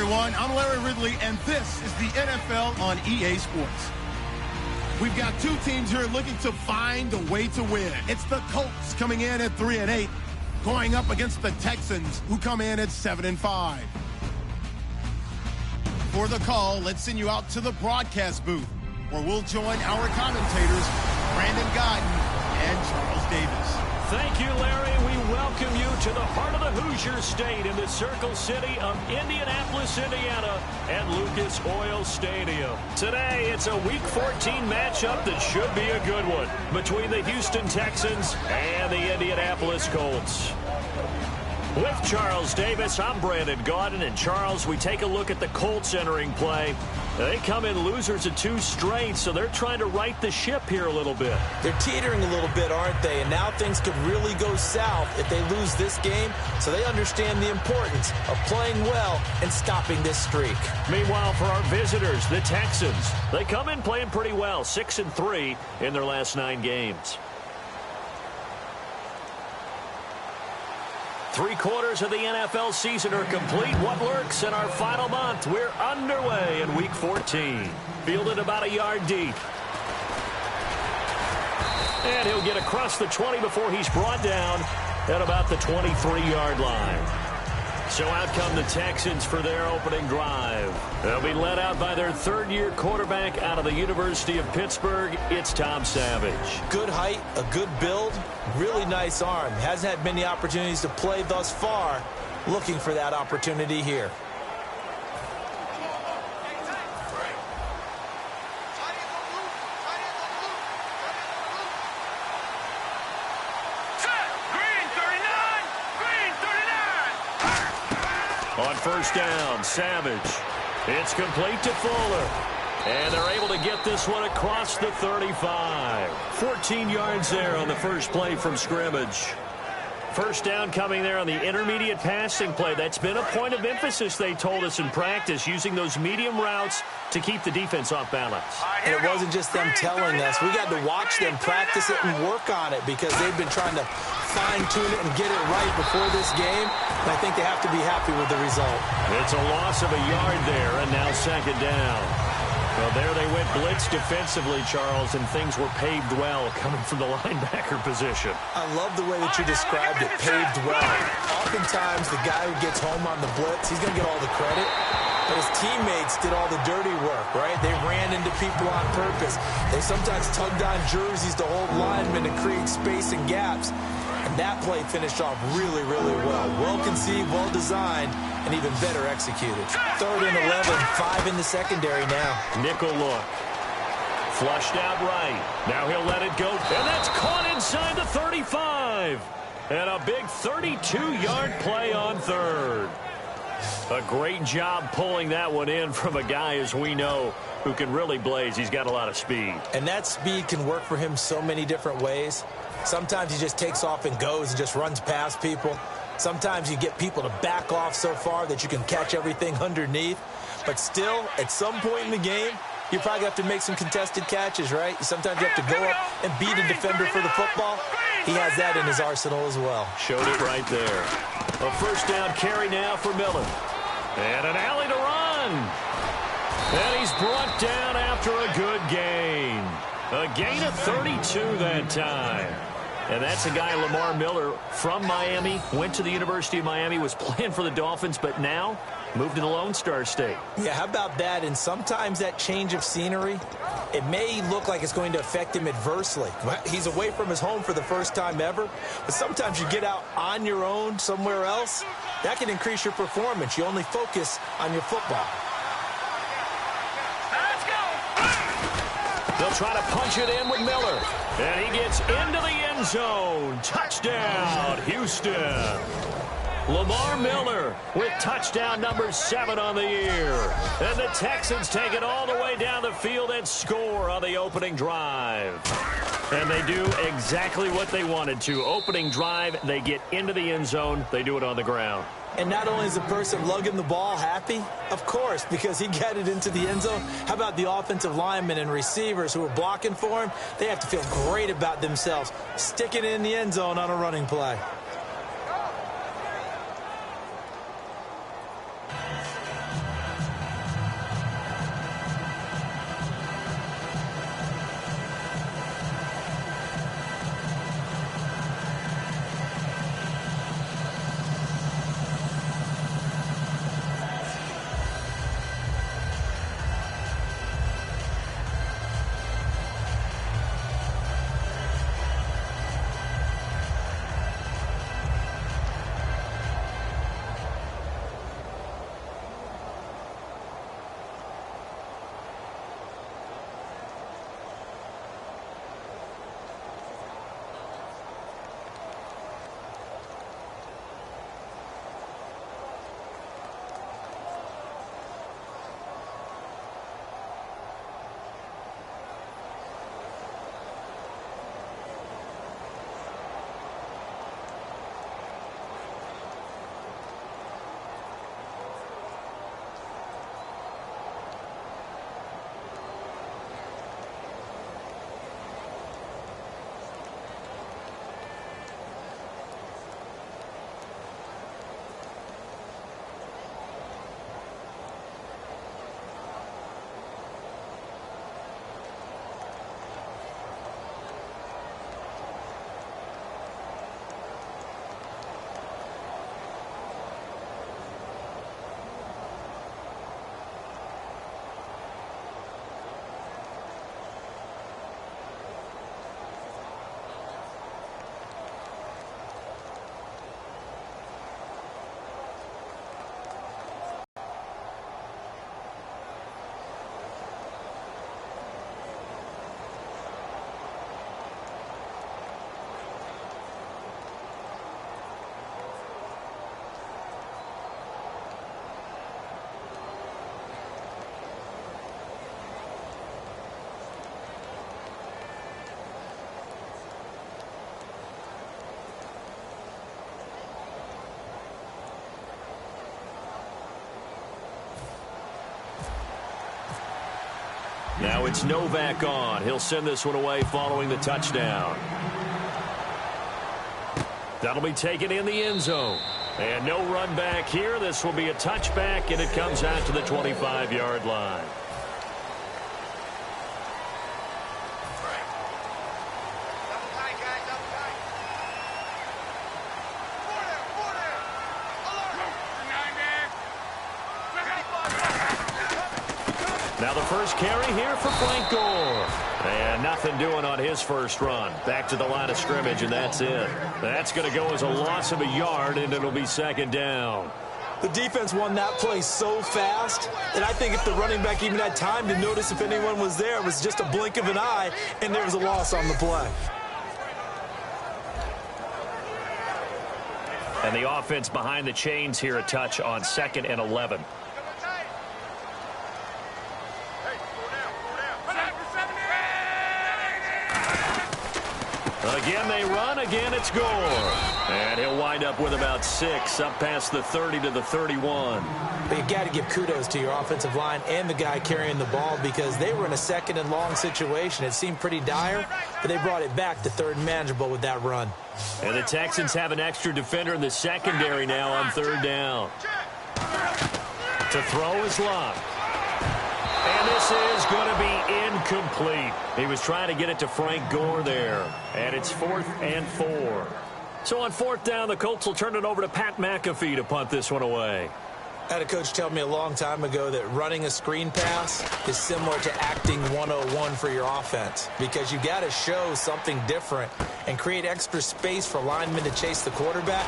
everyone. I'm Larry Ridley, and this is the NFL on EA Sports. We've got two teams here looking to find a way to win. It's the Colts coming in at 3-8, going up against the Texans, who come in at 7-5. For the call, let's send you out to the broadcast booth, where we'll join our commentators, Brandon Godden and Charles Davis. Thank you, Larry. We welcome you to the heart of the Hoosier State in the Circle City of Indianapolis, Indiana, at Lucas Oil Stadium. Today, it's a Week 14 matchup that should be a good one between the Houston Texans and the Indianapolis Colts. With Charles Davis, I'm Brandon Gaudin. And Charles, we take a look at the Colts entering play. They come in losers of 2 straight, so they're trying to right the ship here a little bit. They're teetering a little bit, aren't they? And now things could really go south if they lose this game, so they understand the importance of playing well and stopping this streak. Meanwhile, for our visitors, the Texans, they come in playing pretty well, 6-3 in their last 9 games. 3/4 of the NFL season are complete. What lurks in our final month? We're underway in Week 14. Fielded about a yard deep. And he'll get across the 20 before he's brought down at about the 23-yard line. So out come the Texans for their opening drive. They'll be led out by their third-year quarterback out of the University of Pittsburgh. It's Tom Savage. Good height, a good build, really nice arm. Hasn't had many opportunities to play thus far. Looking for that opportunity here. On first down, Savage. It's complete to Fuller. And they're able to get this one across the 35. 14 yards there on the first play from scrimmage. First down coming there on the intermediate passing play. That's been a point of emphasis, they told us in practice, using those medium routes to keep the defense off balance. And it wasn't just them telling us. We got to watch them practice it and work on it because they've been trying to fine-tune it and get it right before this game. And I think they have to be happy with the result. It's a loss of a yard there, and now second down. Well, there they went blitz defensively, Charles, and things were paved well coming from the linebacker position. I love the way that you described it, paved well. Oftentimes, the guy who gets home on the blitz, he's going to get all the credit. But his teammates did all the dirty work, right? They ran into people on purpose. They sometimes tugged on jerseys to hold linemen and create space and gaps. And that play finished off really, really well. Well-conceived, well-designed, and even better executed. 3rd and 11, 5 in the secondary now. Nickel look. Flushed out right. Now he'll let it go. And that's caught inside the 35. And a big 32-yard play on 3rd. A great job pulling that one in from a guy, as we know, who can really blaze. He's got a lot of speed. And that speed can work for him so many different ways. Sometimes he just takes off and goes and just runs past people. Sometimes you get people to back off so far that you can catch everything underneath. But still, at some point in the game, you probably have to make some contested catches, right? Sometimes you have to go up and beat a defender for the football. He has that in his arsenal as well. Showed it right there. A first down carry now for Miller. And an alley to run. And he's brought down after a good gain. A gain of 32 that time. And that's a guy, Lamar Miller, from Miami, went to the University of Miami, was playing for the Dolphins, but now moved to the Lone Star State. Yeah, how about that? And sometimes that change of scenery, it may look like it's going to affect him adversely. He's away from his home for the first time ever, but sometimes you get out on your own somewhere else, that can increase your performance. You only focus on your football. They'll try to punch it in with Miller. And he gets into the end zone. Touchdown, Houston. Lamar Miller with touchdown number 7 on the year. And the Texans take it all the way down the field and score on the opening drive. And they do exactly what they wanted to. Opening drive, they get into the end zone. They do it on the ground. And not only is the person lugging the ball happy, of course, because he got it into the end zone. How about the offensive linemen and receivers who are blocking for him? They have to feel great about themselves, sticking it in the end zone on a running play. Now it's Novak on. He'll send this one away following the touchdown. That'll be taken in the end zone. And no run back here. This will be a touchback, and it comes out to the 25-yard line. Now the first carry here for Frank Gore. And nothing doing on his first run. Back to the line of scrimmage, and that's it. That's going to go as a loss of a yard, and it'll be second down. The defense won that play so fast that I think if the running back even had time to notice if anyone was there, it was just a blink of an eye, and there was a loss on the play. And the offense behind the chains here a touch on 2nd and 11. Again, they run. Again, it's Gore. And he'll wind up with about 6, up past the 30 to the 31. But you got to give kudos to your offensive line and the guy carrying the ball because they were in a 2nd and long situation. It seemed pretty dire, but they brought it back to 3rd and manageable with that run. And the Texans have an extra defender in the secondary now on 3rd down. To throw is Locke. And this is going to be incomplete. He was trying to get it to Frank Gore there. And it's 4th and 4. So on 4th down, the Colts will turn it over to Pat McAfee to punt this one away. I had a coach tell me a long time ago that running a screen pass is similar to acting 101 for your offense because you got to show something different and create extra space for linemen to chase the quarterback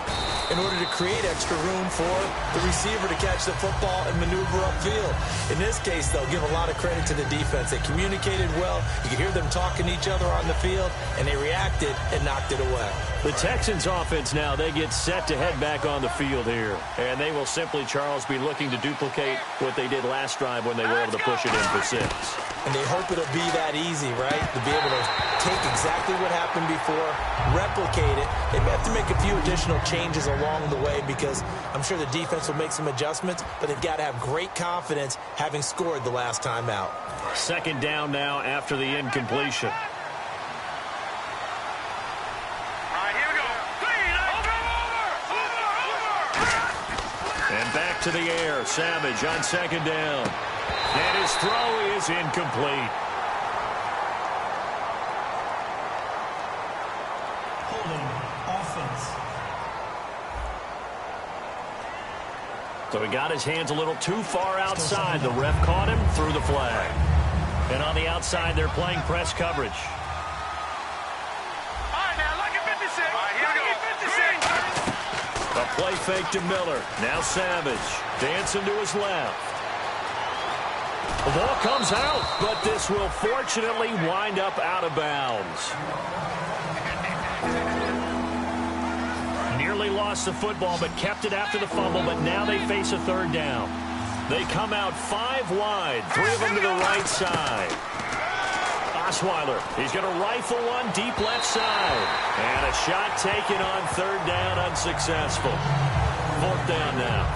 in order to create extra room for the receiver to catch the football and maneuver upfield. In this case, they'll give a lot of credit to the defense. They communicated well. You could hear them talking to each other on the field, and they reacted and knocked it away. The Texans offense now, they get set to head back on the field here. And they will simply, Charles, be looking to duplicate what they did last drive when they were able to push it in for 6. And they hope it'll be that easy, right? To be able to take exactly what happened before, replicate it. They may have to make a few additional changes along the way because I'm sure the defense will make some adjustments, but they've got to have great confidence having scored the last time out. 2nd down now after the incompletion. And back to the air. Savage on 2nd down. And his throw is incomplete. Holding offense. So he got his hands a little too far outside. The ref caught him, threw the flag. And on the outside, they're playing press coverage. A play fake to Miller. Now Savage. Dancing to his left. The ball comes out, but this will fortunately wind up out of bounds. Nearly lost the football, but kept it after the fumble, but now they face a 3rd down. They come out 5 wide, 3 of them to the right side. Osweiler, he's going to rifle one deep left side. And a shot taken on 3rd down, unsuccessful. 4th down now.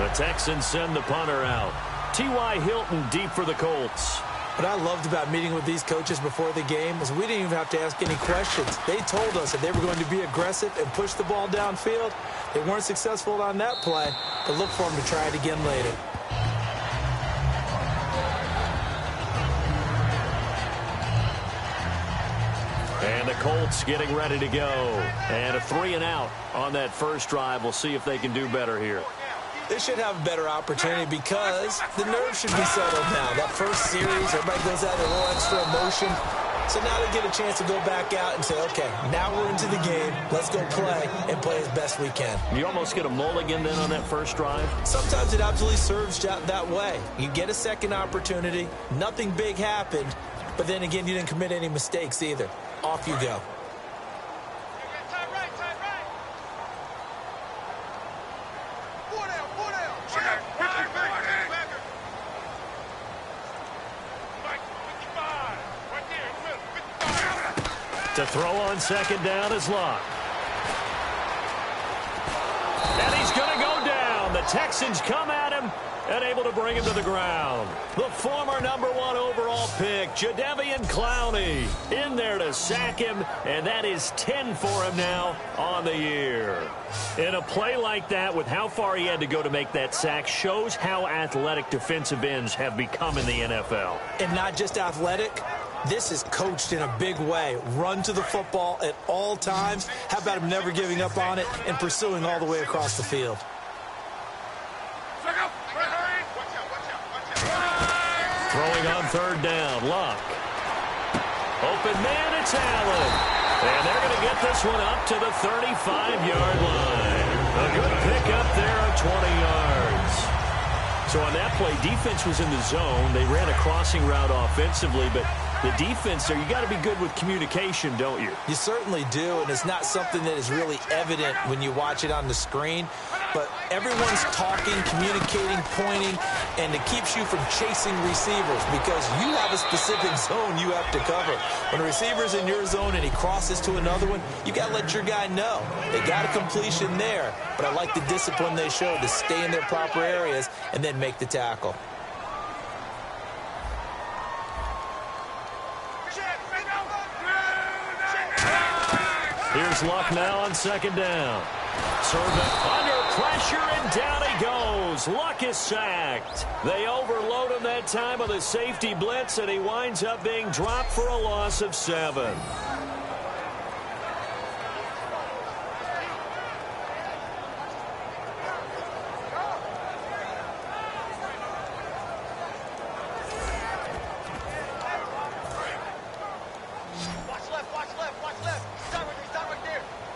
The Texans send the punter out. T.Y. Hilton deep for the Colts. What I loved about meeting with these coaches before the game is we didn't even have to ask any questions. They told us that they were going to be aggressive and push the ball downfield. They weren't successful on that play, but look for them to try it again later. And the Colts getting ready to go. And a 3 and out on that first drive. We'll see if they can do better here. They should have a better opportunity because the nerves should be settled now. That first series, everybody goes out a little extra emotion. So now they get a chance to go back out and say, okay, now we're into the game. Let's go play and play as best we can. You almost get a mulligan then on that first drive? Sometimes it absolutely serves that way. You get a second opportunity. Nothing big happened. But then again, you didn't commit any mistakes either. Off you go. To throw on 2nd down is Locke. And he's going to go down. The Texans come at him and able to bring him to the ground. The former #1 overall pick, Jadeveon Clowney, in there to sack him, and that is 10 for him now on the year. In a play like that, with how far he had to go to make that sack, shows how athletic defensive ends have become in the NFL. And not just athletic. This is coached in a big way. Run to the football at all times. How about him never giving up on it and pursuing all the way across the field? Throwing on third down, Luck. Open man, it's Allen. And they're going to get this one up to the 35-yard line. A good pickup there of 20 yards. So on that play, defense was in the zone. They ran a crossing route offensively, but the defense there, you got to be good with communication, don't you? You certainly do, and it's not something that is really evident when you watch it on the screen. But everyone's talking, communicating, pointing, and it keeps you from chasing receivers because you have a specific zone you have to cover. When a receiver's in your zone and he crosses to another one, you got to let your guy know. They got a completion there, but I like the discipline they showed to stay in their proper areas and then make the tackle. Here's Luck now on second down. Servant under pressure, and down he goes. Luck is sacked. They overload him that time with a safety blitz, and he winds up being dropped for a loss of 7.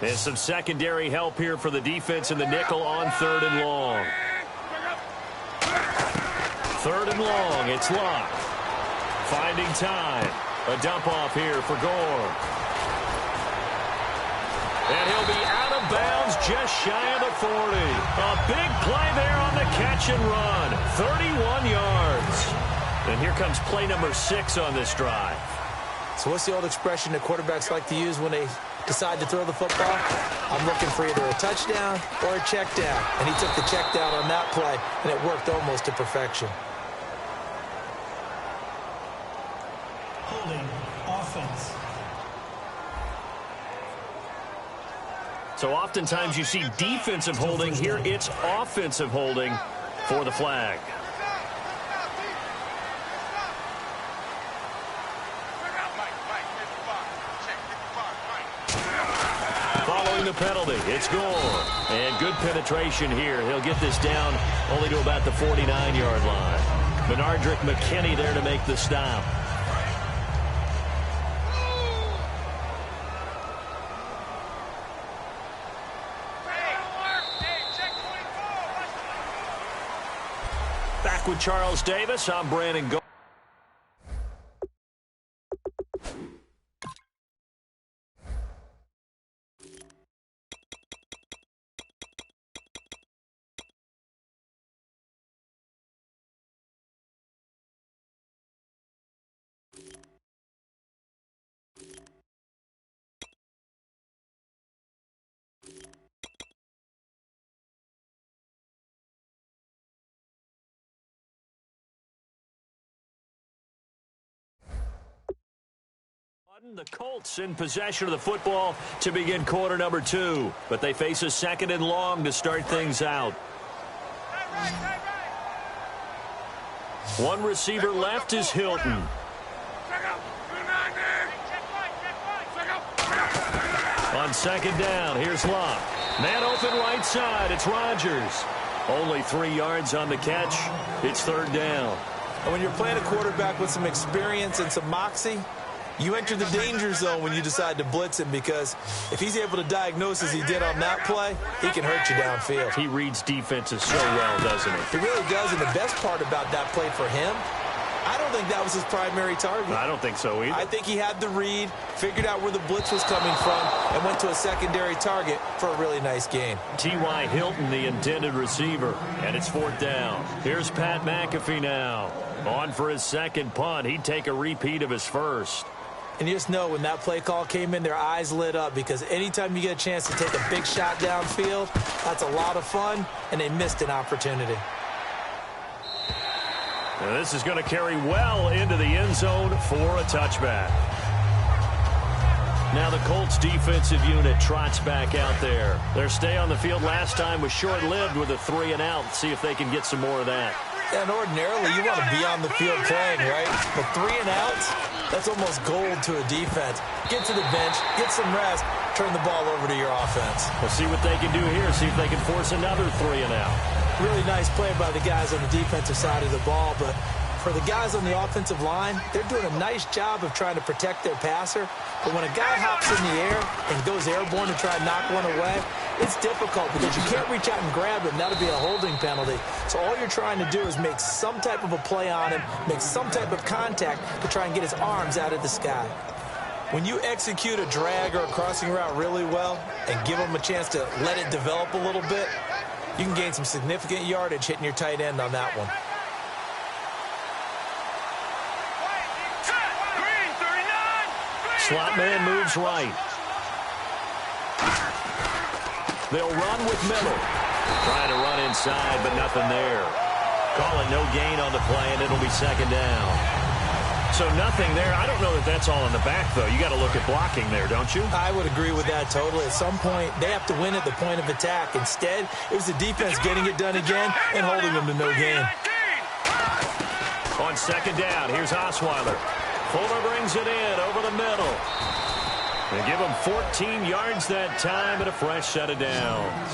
And some secondary help here for the defense in the nickel on 3rd and long. 3rd and long, it's Luck. Finding time. A dump off here for Gore. And he'll be out of bounds just shy of the 40. A big play there on the catch and run. 31 yards. And here comes play number 6 on this drive. So what's the old expression that quarterbacks like to use when they decide to throw the football? I'm looking for either a touchdown or a check down. And he took the check down on that play, and it worked almost to perfection. Holding offense. So oftentimes you see defensive holding. Here it's offensive holding for the flag. The penalty. It's Gore. And good penetration here. He'll get this down only to about the 49-yard line. Benardrick McKinney there to make the stop. Back with Charles Davis. I'm Brandon Gore. The Colts in possession of the football to begin quarter number 2. But they face a 2nd and long to start things out. One receiver left is Hilton. On 2nd down, here's Luck. Man open right side, it's Rodgers. Only 3 yards on the catch. It's 3rd down. And when you're playing a quarterback with some experience and some moxie, you enter the danger zone when you decide to blitz him, because if he's able to diagnose as he did on that play, he can hurt you downfield. He reads defenses so well, doesn't he? He really does, and the best part about that play for him, I don't think that was his primary target. I don't think so either. I think he had the read, figured out where the blitz was coming from, and went to a secondary target for a really nice gain. T.Y. Hilton, the intended receiver, and it's 4th down. Here's Pat McAfee now. On for his 2nd punt. He'd take a repeat of his 1st. And you just know when that play call came in, their eyes lit up, because anytime you get a chance to take a big shot downfield, that's a lot of fun, and they missed an opportunity. And this is going to carry well into the end zone for a touchback. Now the Colts defensive unit trots back out there. Their stay on the field last time was short-lived with a 3-and-out. See if they can get some more of that. And ordinarily, you want to be on the field playing, right? But 3-and-outs, that's almost gold to a defense. Get to the bench, get some rest, turn the ball over to your offense. We'll see what they can do here, see if they can force another 3-and-out. Really nice play by the guys on the defensive side of the ball, but for the guys on the offensive line, they're doing a nice job of trying to protect their passer. But when a guy hops in the air and goes airborne to try and knock one away, it's difficult because you can't reach out and grab him. That'll be a holding penalty. So all you're trying to do is make some type of a play on him, make some type of contact to try and get his arms out of the sky. When you execute a drag or a crossing route really well and give him a chance to let it develop a little bit, you can gain some significant yardage hitting your tight end on that one. Slot man moves right. They'll run with Miller. Trying to run inside, but nothing there. Call it no gain on the play, and it'll be second down. So nothing there. I don't know that that's all in the back, though. You got to look at blocking there, don't you? I would agree with that totally. At some point, they have to win at the point of attack. Instead, it was the defense getting it done again and holding them to no gain. On second down, here's Osweiler. Fuller brings it in over the middle. They give him 14 yards that time and a fresh set of downs.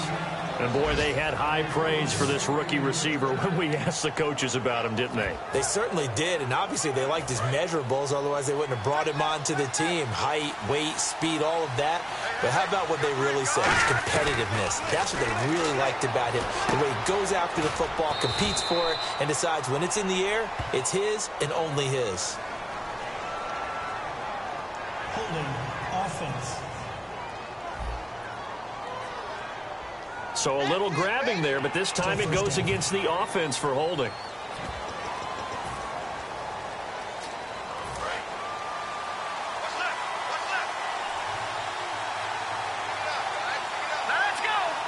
And, boy, they had high praise for this rookie receiver when we asked the coaches about him, didn't they? They certainly did, and obviously they liked his measurables. Otherwise, they wouldn't have brought him onto the team. Height, weight, speed, all of that. But how about what they really said? Competitiveness. That's what they really liked about him. The way he goes after the football, competes for it, and decides when it's in the air, it's his and only his. Holding offense. So a little grabbing there, but this time it goes against the offense for holding.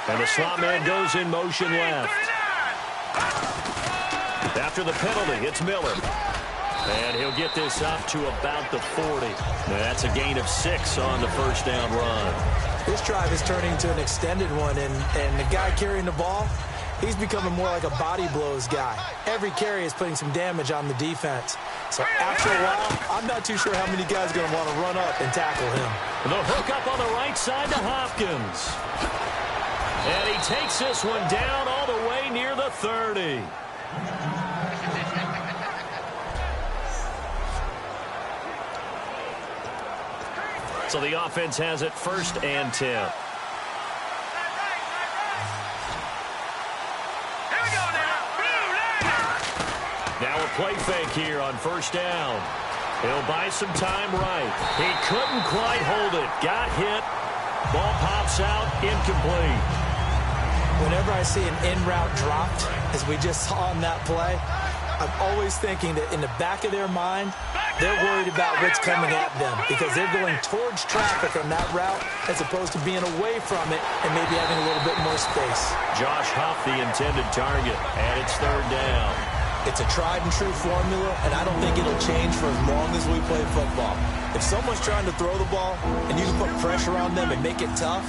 And the slot man goes in motion left. After the penalty, it's Miller. And he'll get this up to about the 40. That's a gain of 6 on the first down run. This drive is turning into an extended one, and the guy carrying the ball, he's becoming more like a body blows guy. Every carry is putting some damage on the defense. So after a while, I'm not too sure how many guys are going to want to run up and tackle him. The hook up on the right side to Hopkins. And he takes this one down all the way near the 30. So the offense has it 1st and 10. Now a play fake here on 1st down. He'll buy some time right. He couldn't quite hold it. Got hit. Ball pops out. Incomplete. Whenever I see an in-route dropped, as we just saw on that play, I'm always thinking that in the back of their mind, they're worried about what's coming at them because they're going towards traffic on that route as opposed to being away from it and maybe having a little bit more space. Josh Huff, the intended target, and it's 3rd down. It's a tried-and-true formula, and I don't think it'll change for as long as we play football. If someone's trying to throw the ball and you can put pressure on them and make it tough,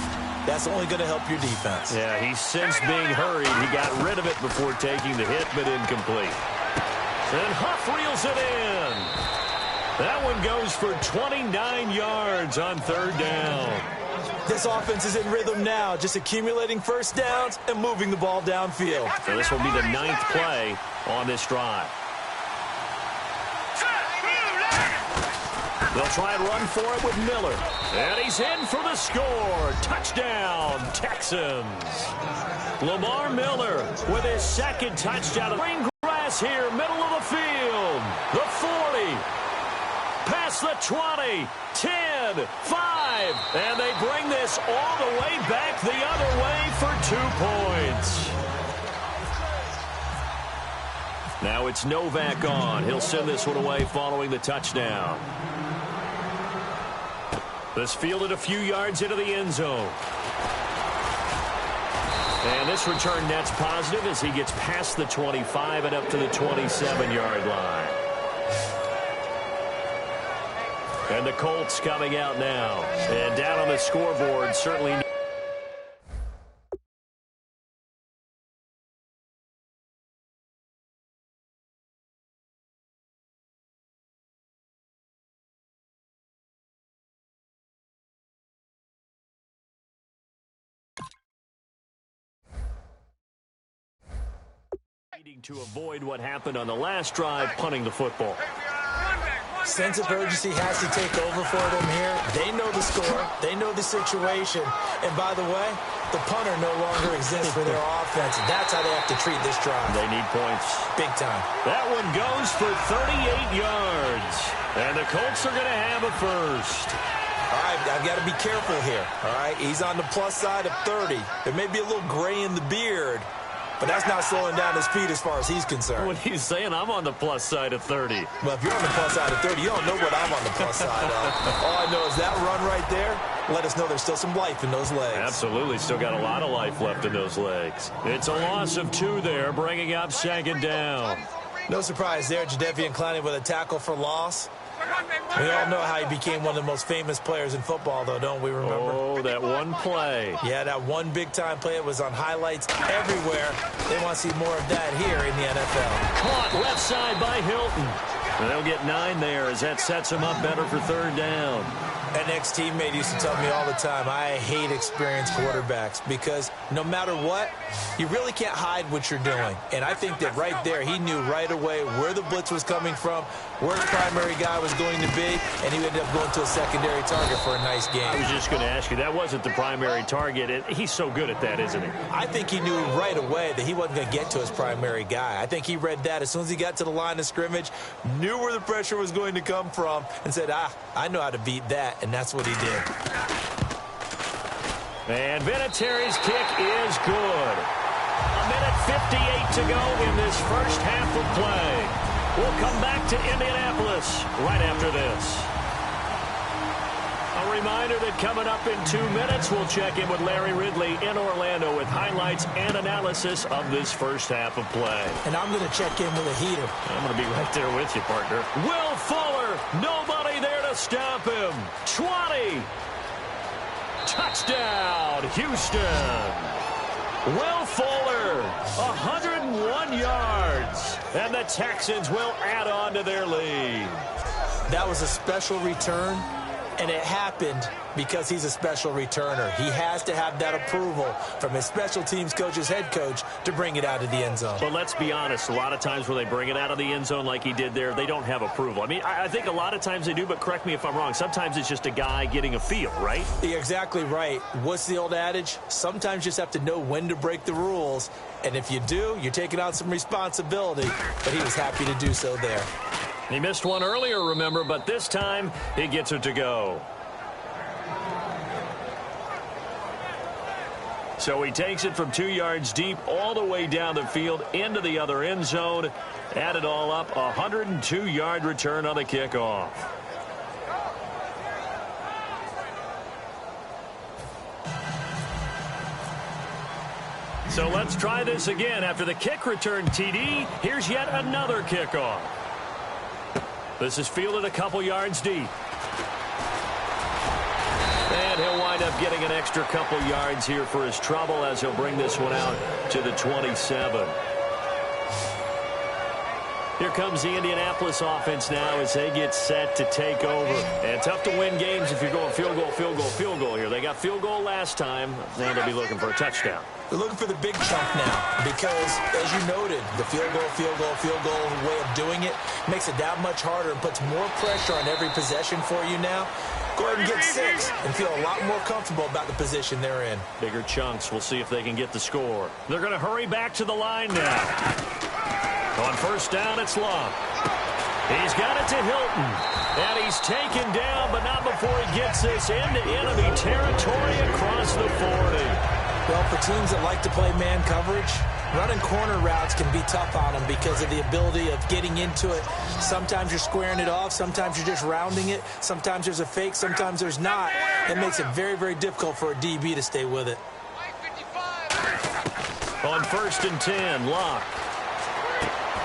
that's only going to help your defense. Yeah, he's since being hurried. He got rid of it before taking the hit, but incomplete. And Huff reels it in. That one goes for 29 yards on 3rd down. This offense is in rhythm now, just accumulating first downs and moving the ball downfield. So this will be the 9th play on this drive. They'll try and run for it with Miller. And he's in for the score. Touchdown, Texans. Lamar Miller with his 2nd touchdown. Green grass here, middle of the field. The 40. Past the 20, 10, 5, and they bring this all the way back the other way for 2 points. Now it's Novak on. He'll send this one away following the touchdown. This fielded a few yards into the end zone. And this return net's positive as he gets past the 25 and up to the 27-yard line. And the Colts coming out now. And down on the scoreboard, certainly. Needing to avoid what happened on the last drive, punting the football. Sense of urgency has to take over for them here. They know the score. They know the situation. And by the way, the punter no longer exists for their offense. That's how they have to treat this drive. They need points. Big time. That one goes for 38 yards. And the Colts are going to have a first. All right, I've got to be careful here. All right, he's on the plus side of 30. There may be a little gray in the beard, but that's not slowing down his speed as far as he's concerned. What he's saying, I'm on the plus side of 30. Well, if you're on the plus side of 30, you don't know what I'm on the plus side of. All I know is that run right there let us know there's still some life in those legs. Absolutely. Still got a lot of life left in those legs. It's a loss of 2 there, bringing up 2nd down. No surprise there, Jadeveon Clowney with a tackle for loss. We all know how he became one of the most famous players in football, though, don't we remember? Oh, that one play. Yeah, that one big-time play. It was on highlights everywhere. They want to see more of that here in the NFL. Caught left side by Hilton. And they'll get 9 there as that sets him up better for 3rd down. An ex-teammate used to tell me all the time, I hate experienced quarterbacks because no matter what, you really can't hide what you're doing. And I think that right there, he knew right away where the blitz was coming from, where his primary guy was going to be, and he ended up going to a secondary target for a nice game. I was just going to ask you, that wasn't the primary target. He's so good at that, isn't he? I think he knew right away that he wasn't going to get to his primary guy. I think he read that as soon as he got to the line of scrimmage, knew where the pressure was going to come from, and said, I know how to beat that. And that's what he did. And Vinatieri's kick is good. 1:58 to go in this first half of play. We'll come back to Indianapolis right after this. A reminder that coming up in 2 minutes, we'll check in with Larry Ridley in Orlando with highlights and analysis of this first half of play. And I'm going to check in with a heater. I'm going to be right there with you, partner. Will Fuller, nobody there to stop him. 20. Touchdown, Houston. Will Fuller, 101 yards. And the Texans will add on to their lead. That was a special return. And it happened because he's a special returner. He has to have that approval from his special teams coach's head coach to bring it out of the end zone. But let's be honest, a lot of times when they bring it out of the end zone like he did there, they don't have approval. I mean, I think a lot of times they do, but correct me if I'm wrong. Sometimes it's just a guy getting a feel, right? You're exactly right. What's the old adage? Sometimes you just have to know when to break the rules. And if you do, you're taking on some responsibility. But he was happy to do so there. He missed one earlier, remember, but this time he gets it to go. So he takes it from 2 yards deep all the way down the field into the other end zone. Add it all up, 102-yard return on the kickoff. So let's try this again. After the kick return, TD, here's yet another kickoff. This is fielded a couple yards deep. And he'll wind up getting an extra couple yards here for his trouble as he'll bring this one out to the 27. Here comes the Indianapolis offense now as they get set to take over. And tough to win games if you're going field goal, field goal, field goal here. They got field goal last time. Now they'll be looking for a touchdown. They're looking for the big chunk now because, as you noted, the field goal way of doing it makes it that much harder and puts more pressure on every possession for you now. Go ahead and get 6 and feel a lot more comfortable about the position they're in. Bigger chunks. We'll see if they can get the score. They're going to hurry back to the line now. On first down, it's Love. He's got it to Hilton. And he's taken down, but not before he gets this into enemy territory across the 40. Well, for teams that like to play man coverage, running corner routes can be tough on them because of the ability of getting into it. Sometimes you're squaring it off. Sometimes you're just rounding it. Sometimes there's a fake. Sometimes there's not. It makes it very, very difficult for a DB to stay with it. On 1st and 10, Locke.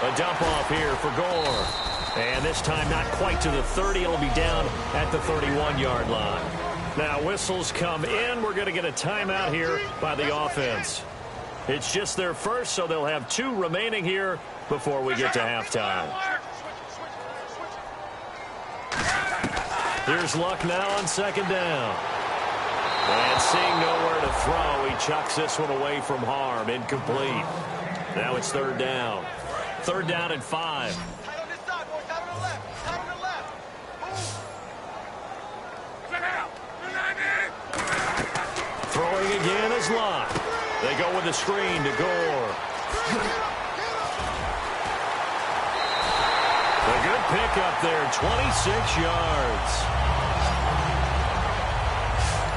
A dump off here for Gore. And this time not quite to the 30. It'll be down at the 31-yard line. Now whistles come in. We're going to get a timeout here by the offense. It's just their first, so they'll have 2 remaining here before we get to halftime. Here's Luck now on 2nd down. And seeing nowhere to throw, he chucks this one away from harm. Incomplete. Now it's 3rd down. 3rd down and 5. Tight on this side, boys. Tight on the left. Tight on the left. Move. Throwing again is Luck. They go with the screen to Gore. A good pick up there, 26 yards.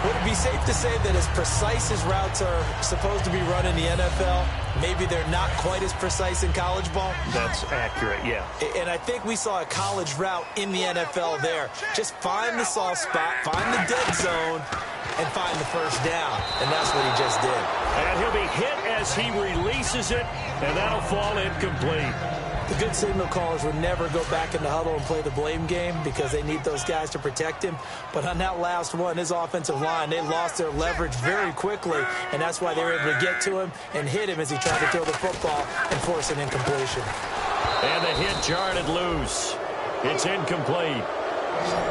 Would it be safe to say that as precise as routes are supposed to be run in the NFL, maybe they're not quite as precise in college ball? That's accurate, yeah. And I think we saw a college route in the NFL there. Just find the soft spot, find the dead zone, and find the first down. And that's what he just did. And he'll be hit as he releases it, and that'll fall incomplete. The good signal callers would never go back in the huddle and play the blame game because they need those guys to protect him. But on that last one, his offensive line, they lost their leverage very quickly, and that's why they were able to get to him and hit him as he tried to throw the football and force an incompletion. And the hit jarred it loose. It's incomplete.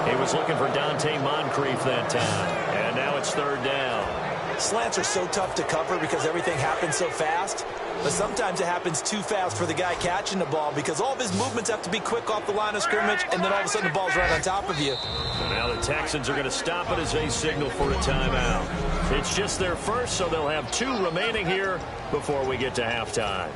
He was looking for Dante Moncrief that time, and now it's 3rd down. Slants are so tough to cover because everything happens so fast. But sometimes it happens too fast for the guy catching the ball because all of his movements have to be quick off the line of scrimmage, and then all of a sudden the ball's right on top of you. And now the Texans are going to stop it as they signal for a timeout. It's just their first, so they'll have 2 remaining here before we get to halftime.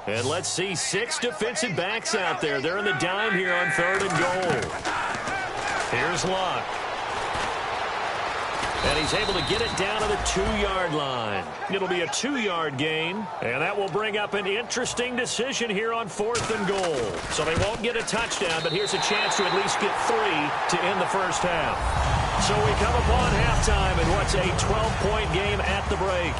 And let's see 6 defensive backs out there. They're in the dime here on 3rd and goal. Here's Luck. And he's able to get it down to the 2-yard line. It'll be a 2-yard gain, and that will bring up an interesting decision here on 4th and goal. So they won't get a touchdown, but here's a chance to at least get 3 to end the first half. So we come upon halftime in what's a 12-point game at the break.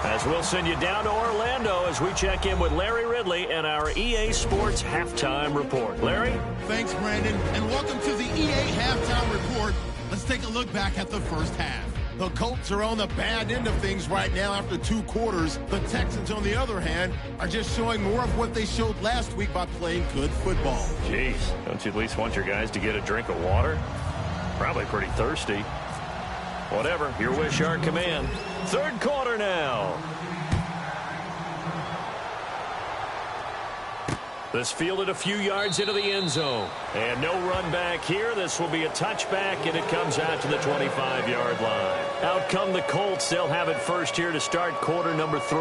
As we'll send you down to Orlando as we check in with Larry Ridley and our EA Sports Halftime Report. Larry? Thanks, Brandon, and welcome to the EA Halftime Report. Let's take a look back at the first half. The Colts are on the bad end of things right now after 2 quarters. The Texans, on the other hand, are just showing more of what they showed last week by playing good football. Jeez, don't you at least want your guys to get a drink of water? Probably pretty thirsty. Whatever, your wish, our command. 3rd quarter now. This fielded a few yards into the end zone. And no run back here. This will be a touchback, and it comes out to the 25-yard line. Out come the Colts. They'll have it first here to start quarter number 3.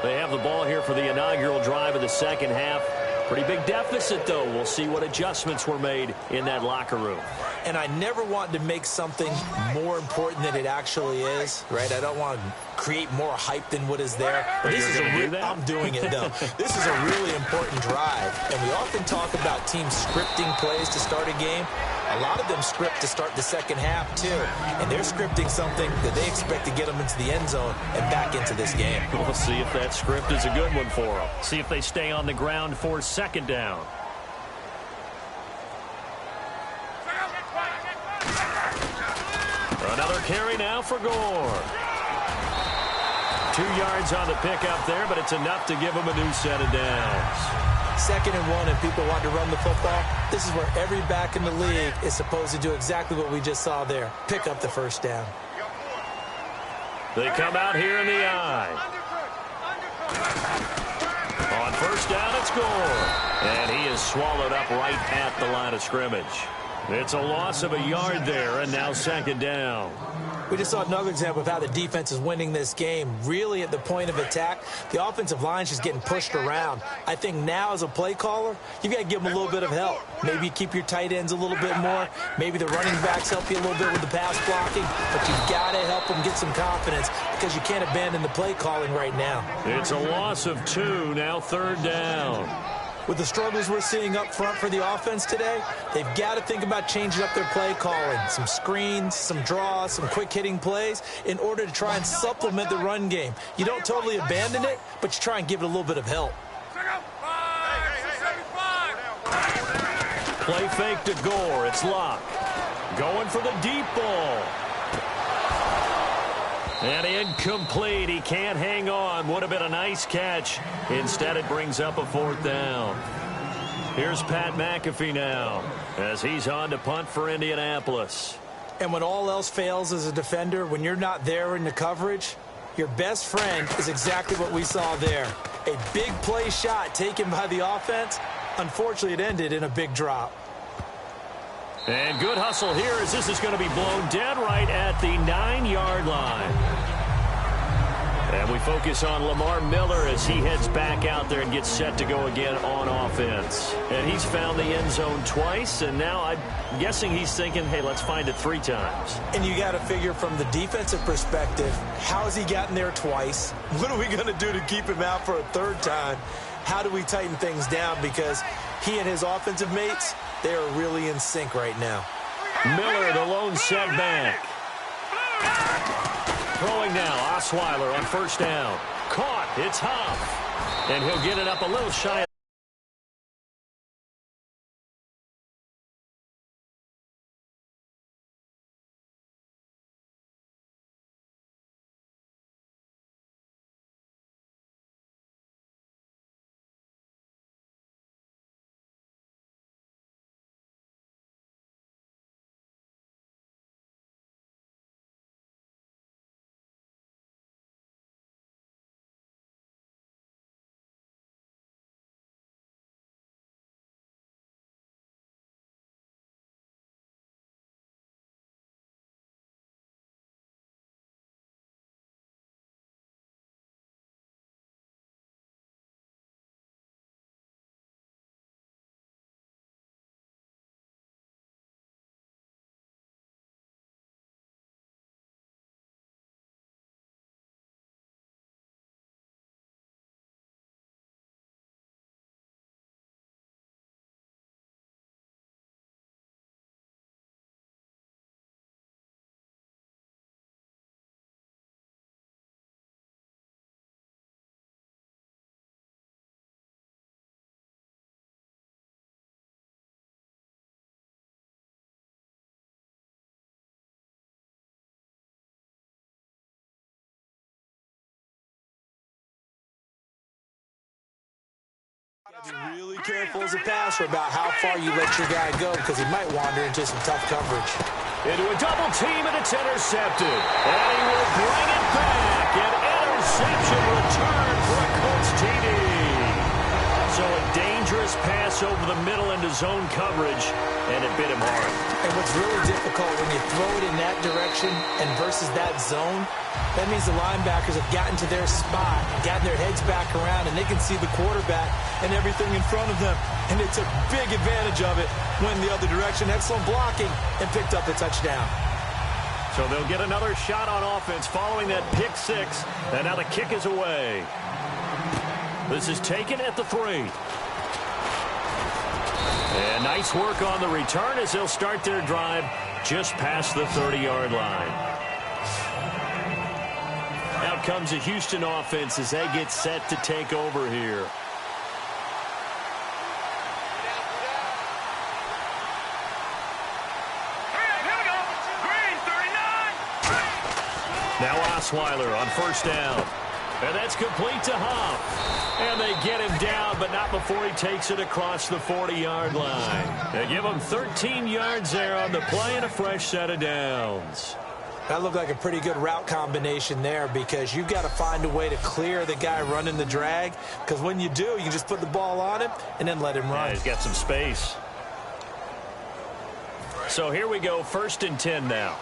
They have the ball here for the inaugural drive of the second half. Pretty big deficit, though. We'll see what adjustments were made in that locker room. And I never want to make something more important than it actually is, right? I don't want to create more hype than what is there. But this is I'm doing it, though. This is a really important drive. And we often talk about teams scripting plays to start a game. A lot of them script to start the second half, too. And they're scripting something that they expect to get them into the end zone and back into this game. We'll see if that script is a good one for them. See if they stay on the ground for 2nd down. Another carry now for Gore. 2 yards on the pickup there, but it's enough to give him a new set of downs. 2nd and 1 and people want to run the football. This is where every back in the league is supposed to do exactly what we just saw there. Pick up the first down. They come out here in the eye. On 1st down, it's Gore. And he is swallowed up right at the line of scrimmage. It's a loss of a yard there, and now 2nd down. We just saw another example of how the defense is winning this game. Really at the point of attack, the offensive line's just getting pushed around. I think now as a play caller, you've got to give them a little bit of help. Maybe keep your tight ends a little bit more. Maybe the running backs help you a little bit with the pass blocking. But you've got to help them get some confidence because you can't abandon the play calling right now. It's a loss of 2, now 3rd down. With the struggles we're seeing up front for the offense today, they've got to think about changing up their play calling. Some screens, some draws, some quick-hitting plays in order to try and supplement the run game. You don't totally abandon it, but you try and give it a little bit of help. Play fake to Gore. It's Locke. Going for the deep ball. And incomplete. He can't hang on. Would have been a nice catch. Instead, it brings up a 4th down. Here's Pat McAfee now as he's on to punt for Indianapolis. And when all else fails as a defender, when you're not there in the coverage, your best friend is exactly what we saw there. A big play shot taken by the offense. Unfortunately, it ended in a big drop. And good hustle here as this is going to be blown dead right at the 9-yard line. And we focus on Lamar Miller as he heads back out there and gets set to go again on offense. And he's found the end zone twice, and now I'm guessing he's thinking, hey, let's find it 3 times. And you got to figure from the defensive perspective, how has he gotten there twice? What are we going to do to keep him out for a 3rd time? How do we tighten things down? Because he and his offensive mates, they are really in sync right now. Miller, the lone setback. Throwing now, Osweiler on 1st down. Caught, it's Huff. And he'll get it up a little shy. Be really careful as a passer about how far you let your guy go because he might wander into some tough coverage. Into a double team, and it's intercepted. And he will bring it back. An interception return for a Colts TD. So a dangerous pass over the middle into zone coverage, and it bit him hard. And what's really difficult when you throw it in that direction and versus that zone, that means the linebackers have gotten to their spot, gotten their heads back around, and they can see the quarterback and everything in front of them. And they took big advantage of it, went the other direction, excellent blocking, and picked up the touchdown. So they'll get another shot on offense following that pick 6, and now the kick is away. This is taken at the 3. And nice work on the return as they'll start their drive just past the 30-yard line. Out comes the Houston offense as they get set to take over here. Now Osweiler on 1st down. And that's complete to Huff. And they get him down, but not before he takes it across the 40-yard line. They give him 13 yards there on the play and a fresh set of downs. That looked like a pretty good route combination there because you've got to find a way to clear the guy running the drag because when you do, you can just put the ball on him and then let him run. Yeah, he's got some space. So here we go, 1st and 10 now.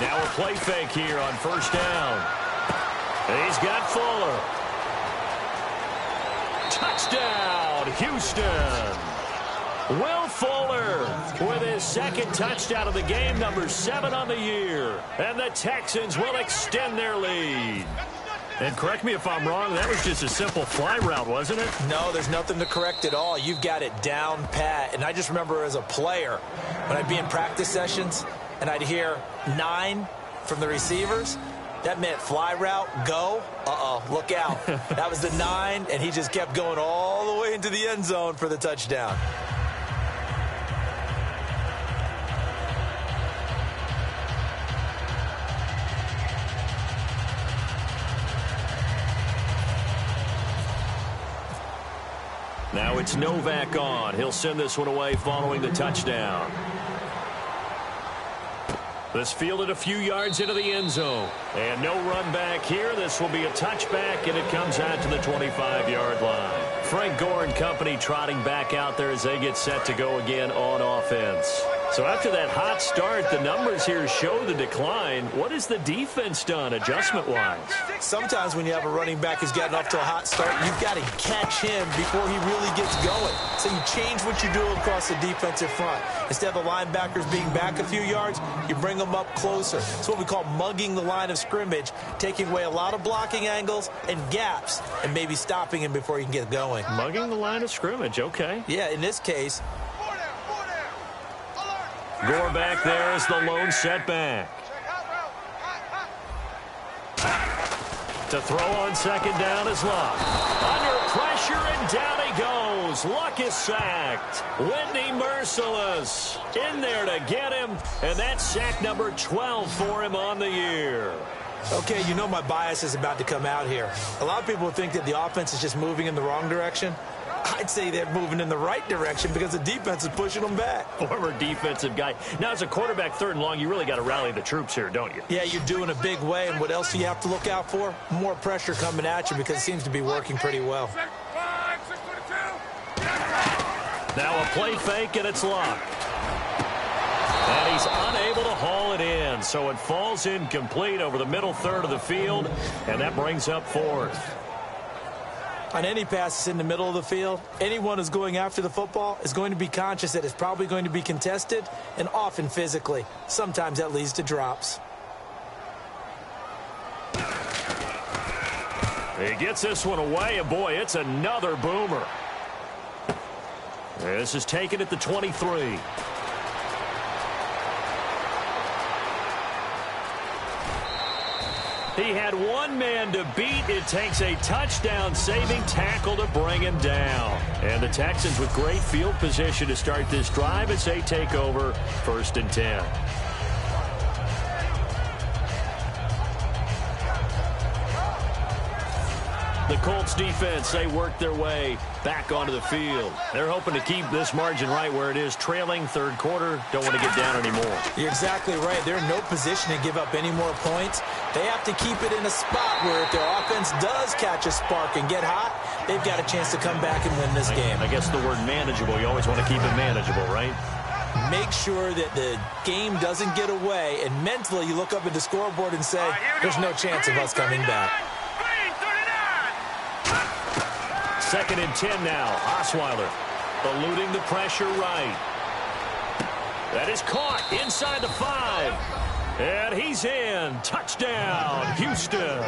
Now a play fake here on 1st down. And he's got Fuller. Touchdown, Houston. Will Fuller with his second touchdown of the game, number 7 on the year. And the Texans will extend their lead. And correct me if I'm wrong, that was just a simple fly route, wasn't it? No, there's nothing to correct at all. You've got it down pat. And I just remember as a player, when I'd be in practice sessions and I'd hear 9 from the receivers, that meant fly route, go. Uh-oh, look out. That was the 9, and he just kept going all the way into the end zone for the touchdown. Now it's Novak on. He'll send this one away following the touchdown. This fielded a few yards into the end zone. And no run back here. This will be a touchback, and it comes out to the 25-yard line. Frank Gore and company trotting back out there as they get set to go again on offense. So after that hot start, the numbers here show the decline. What has the defense done adjustment-wise? Sometimes when you have a running back who's gotten off to a hot start, you've got to catch him before he really gets going. So you change what you do across the defensive front. Instead of the linebackers being back a few yards, you bring them up closer. It's what we call mugging the line of scrimmage, taking away a lot of blocking angles and gaps and maybe stopping him before he can get going. Mugging the line of scrimmage, okay. Yeah, in this case, Gore back there as the lone setback. To throw on second down is Luck. Under pressure, and down he goes. Luck is sacked. Whitney merciless. In there to get him. And that's sack number 12 for him on the year. Okay, you know my bias is about to come out here. A lot of people think that the offense is just moving in the wrong direction. I'd say they're moving in the right direction because the defense is pushing them back. Former defensive guy. Now, as a quarterback, 3rd and long, you really got to rally the troops here, don't you? Yeah, you're doing a big way, and what else do you have to look out for? More pressure coming at you because it seems to be working pretty well. Now a play fake, and it's Luck. And he's unable to haul it in, so it falls incomplete over the middle third of the field, and that brings up 4th. On any passes in the middle of the field, anyone who's going after the football is going to be conscious that it's probably going to be contested, and often physically. Sometimes that leads to drops. He gets this one away, and boy, it's another boomer. This is taken at the 23. He had one man to beat. It takes a touchdown-saving tackle to bring him down. And the Texans with great field position to start this drive as they take over 1st and 10. The Colts defense, they work their way back onto the field. They're hoping to keep this margin right where it is, trailing 3rd quarter. Don't want to get down anymore. You're exactly right. They're in no position to give up any more points. They have to keep it in a spot where if their offense does catch a spark and get hot, they've got a chance to come back and win this game. I guess the word manageable, you always want to keep it manageable, right? Make sure that the game doesn't get away, and mentally you look up at the scoreboard and say, there's no chance of us coming back. 2nd and 10 now. Osweiler eluding the pressure right. That is caught inside the 5. And he's in. Touchdown, Houston.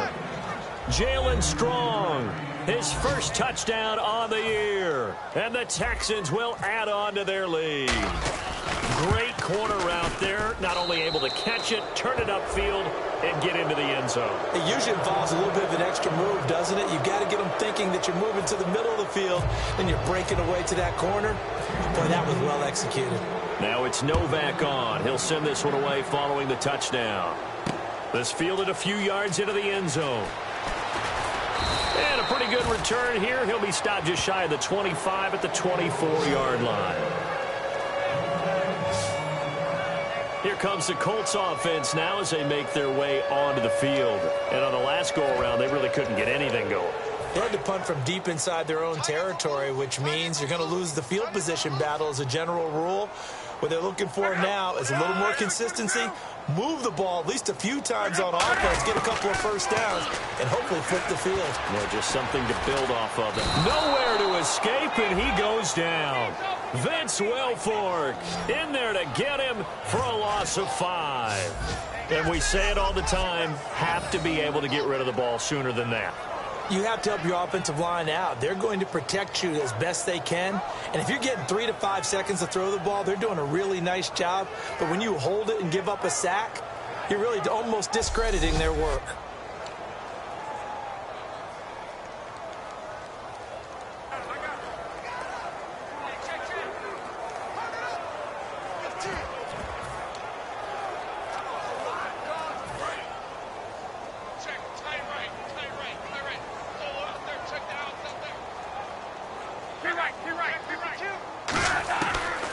Jalen Strong, his first touchdown on the year. And the Texans will add on to their lead. Great corner route there. Not only able to catch it, turn it upfield, and get into the end zone. It usually involves a little bit of an extra move, doesn't it? You've got to get them thinking that you're moving to the middle of the field, and you're breaking away to that corner. Boy, that was well executed. Now it's Novak on. He'll send this one away following the touchdown. This fielded a few yards into the end zone. And a pretty good return here. He'll be stopped just shy of the 25 at the 24-yard line. Here comes the Colts offense now as they make their way onto the field. And on the last go-around, they really couldn't get anything going. They had to punt from deep inside their own territory, which means you're going to lose the field position battle as a general rule. What they're looking for now is a little more consistency, move the ball at least a few times on offense, get a couple of first downs, and hopefully flip the field. Yeah, just something to build off of. Nowhere to escape, and he goes down. Vince Wilfork in there to get him for a loss of 5. And we say it all the time, have to be able to get rid of the ball sooner than that. You have to help your offensive line out. They're going to protect you as best they can. And if you're getting 3 to 5 seconds to throw the ball, they're doing a really nice job. But when you hold it and give up a sack, you're really almost discrediting their work.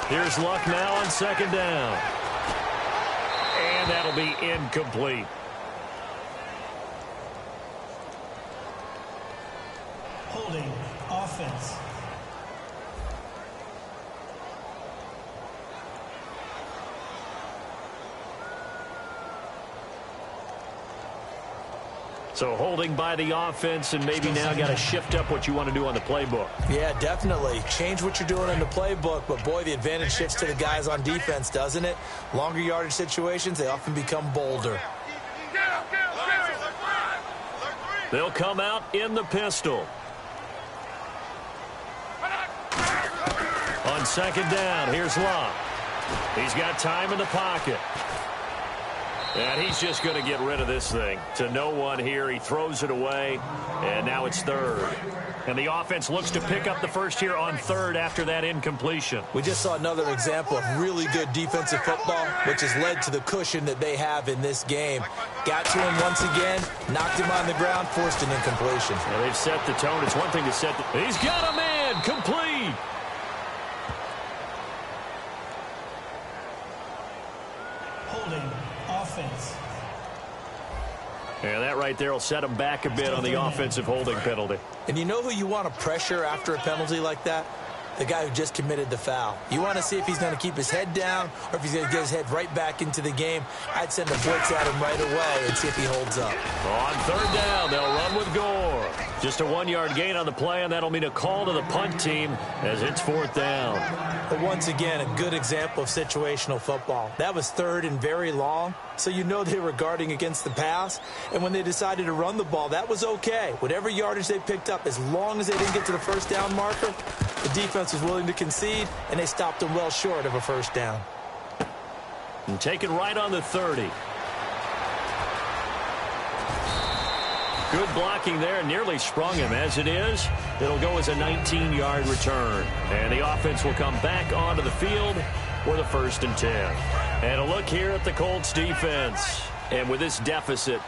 Here's Luck now on second down. And that'll be incomplete. Holding offense. So holding by the offense, and maybe now got to shift up what you want to do on the playbook. Yeah, definitely. Change what you're doing in the playbook, but boy, the advantage shifts to the guys on defense, doesn't it? Longer yardage situations, they often become bolder. They'll come out in the pistol. On second down, here's Luck. He's got time in the pocket. And he's just going to get rid of this thing. To no one here. He throws it away. And now it's third. And the offense looks to pick up the first here on third after that incompletion. We just saw another example of really good defensive football, which has led to the cushion that they have in this game. Got to him once again, knocked him on the ground, forced an incompletion. Well, they've set the tone. It's one thing to set the... He's got a man. Complete. Holding offense. Yeah, that right there will set him back a bit on the offensive holding penalty. And you know who you want to pressure after a penalty like that? The guy who just committed the foul. You want to see if he's going to keep his head down or if he's going to get his head right back into the game. I'd send a blitz at him right away and see if he holds up. On third down, they'll run with Gore. Just a 1-yard gain on the play, and that'll mean a call to the punt team as it's fourth down. But once again, a good example of situational football. That was third and very long, so you know they were guarding against the pass. And when they decided to run the ball, that was okay. Whatever yardage they picked up, as long as they didn't get to the first down marker, the defense was willing to concede, and they stopped them well short of a first down. And taken right on the 30. Good blocking there, nearly sprung him. As it is, it'll go as a 19-yard return. And the offense will come back onto the field for the 1st and 10. And a look here at the Colts defense. And with this deficit,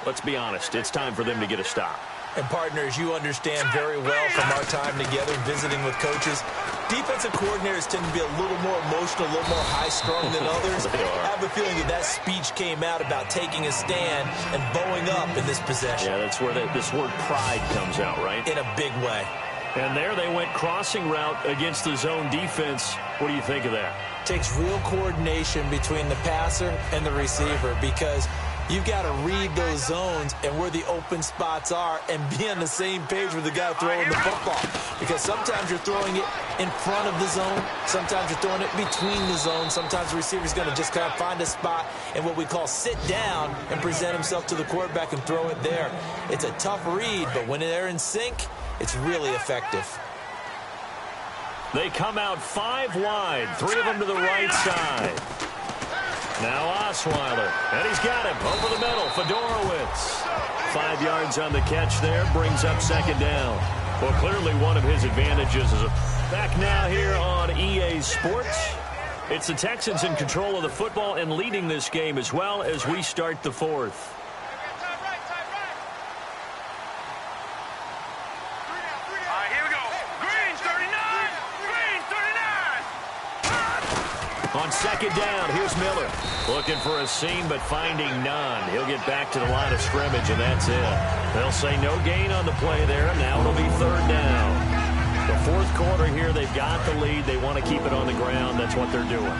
let's be honest, it's time for them to get a stop. And partners, you understand very well from our time together visiting with coaches, defensive coordinators tend to be a little more emotional, a little more high-strung than others. I have a feeling that speech came out about taking a stand and bowing up in this possession. Yeah, that's where this word pride comes out, right? In a big way. And there they went crossing route against the zone defense. What do you think of that? Takes real coordination between the passer and the receiver because you've got to read those zones and where the open spots are and be on the same page with the guy throwing the football. Because sometimes you're throwing it in front of the zone. Sometimes you're throwing it between the zones. Sometimes the receiver's going to just kind of find a spot and what we call sit down and present himself to the quarterback and throw it there. It's a tough read, but when they're in sync, it's really effective. They come out 5 wide, 3 of them to the right side. Now Osweiler, and he's got him over the middle. Fedorowicz, 5 yards on the catch there, brings up second down. Well, clearly one of his advantages is back now here on EA Sports. It's the Texans in control of the football and leading this game as well as we start the 4th. On second down, here's Miller. Looking for a seam, but finding none. He'll get back to the line of scrimmage, and that's it. They'll say no gain on the play there, and now it'll be third down. The fourth quarter here, they've got the lead. They want to keep it on the ground. That's what they're doing.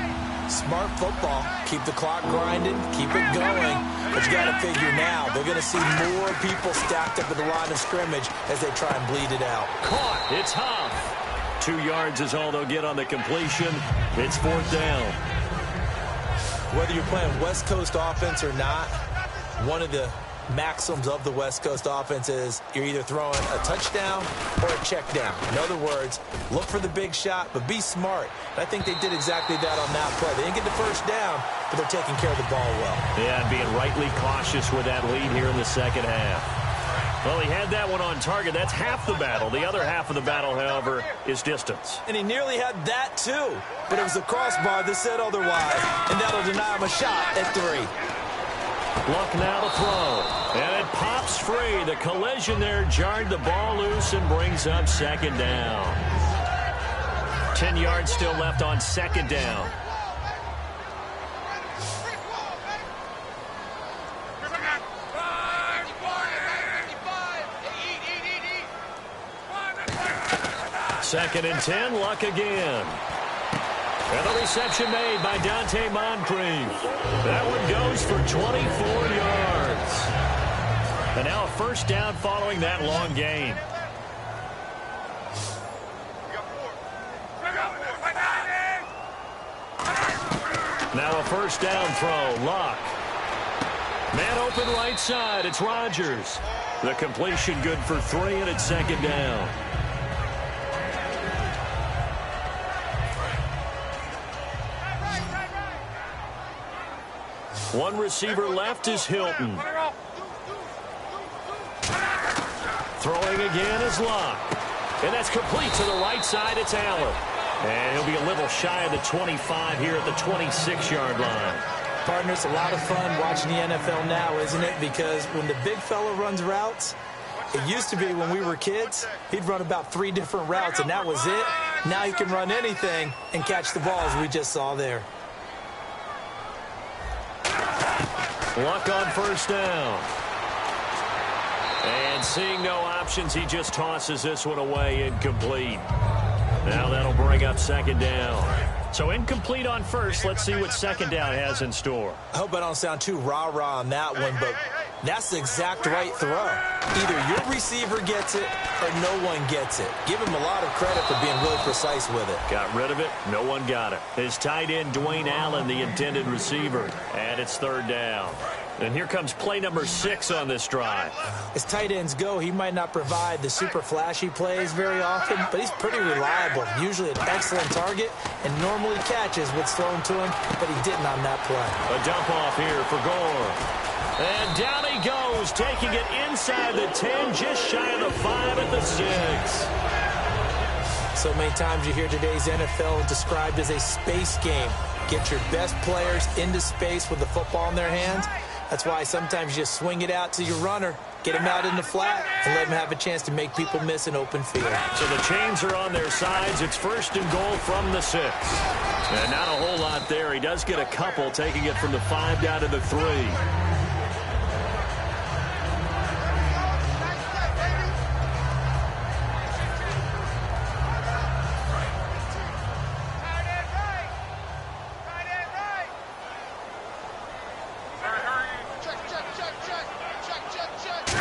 Smart football. Keep the clock grinding. Keep it going. But you got to figure now, they're going to see more people stacked up at the line of scrimmage as they try and bleed it out. Caught. It's Huff. 2 yards is all they'll get on the completion. It's fourth down. Whether you're playing West Coast offense or not, one of the maxims of the West Coast offense is you're either throwing a touchdown or a check down. In other words, look for the big shot, but be smart. And I think they did exactly that on that play. They didn't get the first down, but they're taking care of the ball well. Yeah, and being rightly cautious with that lead here in the second half. Well, he had that one on target. That's half the battle. The other half of the battle, however, is distance. And he nearly had that, too. But it was the crossbar that said otherwise. And that'll deny him a shot at 3. Luck now to throw. And it pops free. The collision there jarred the ball loose and brings up second down. 10 yards still left on second down. Second and 10, Luck again. And the reception made by Dante Moncrief. That one goes for 24 yards. And now a first down following that long gain. Now a first down throw, Luck. Man open right side, it's Rodgers. The completion good for 3, and it's second down. One receiver left is Hilton. Throwing again is Luck. And that's complete to the right side. It's Allen. And he'll be a little shy of the 25 here at the 26-yard line. Partners, a lot of fun watching the NFL now, isn't it? Because when the big fella runs routes, it used to be when we were kids, he'd run about 3 different routes, and that was it. Now he can run anything and catch the ball, as we just saw there. Luck on first down. And seeing no options, he just tosses this one away, incomplete. Now that'll bring up second down. So incomplete on first. Let's see what second down has in store. I hope I don't sound too rah-rah on that one, but that's the exact right throw. Either your receiver gets it or no one gets it. Give him a lot of credit for being really precise with it. Got rid of it. No one got it. His tight end, Dwayne Allen, the intended receiver. And it's third down. And here comes play number 6 on this drive. As tight ends go, he might not provide the super flashy plays very often, but he's pretty reliable. Usually an excellent target and normally catches what's thrown to him, but he didn't on that play. A dump off here for Gore. And down he goes, taking it inside the 10, just shy of the 5 at the 6. So many times you hear today's NFL described as a space game. Get your best players into space with the football in their hands. That's why sometimes you just swing it out to your runner, get him out in the flat, and let him have a chance to make people miss an open field. So the chains are on their sides. It's first and goal from the 6. And not a whole lot there. He does get a couple, taking it from the 5 down to the 3.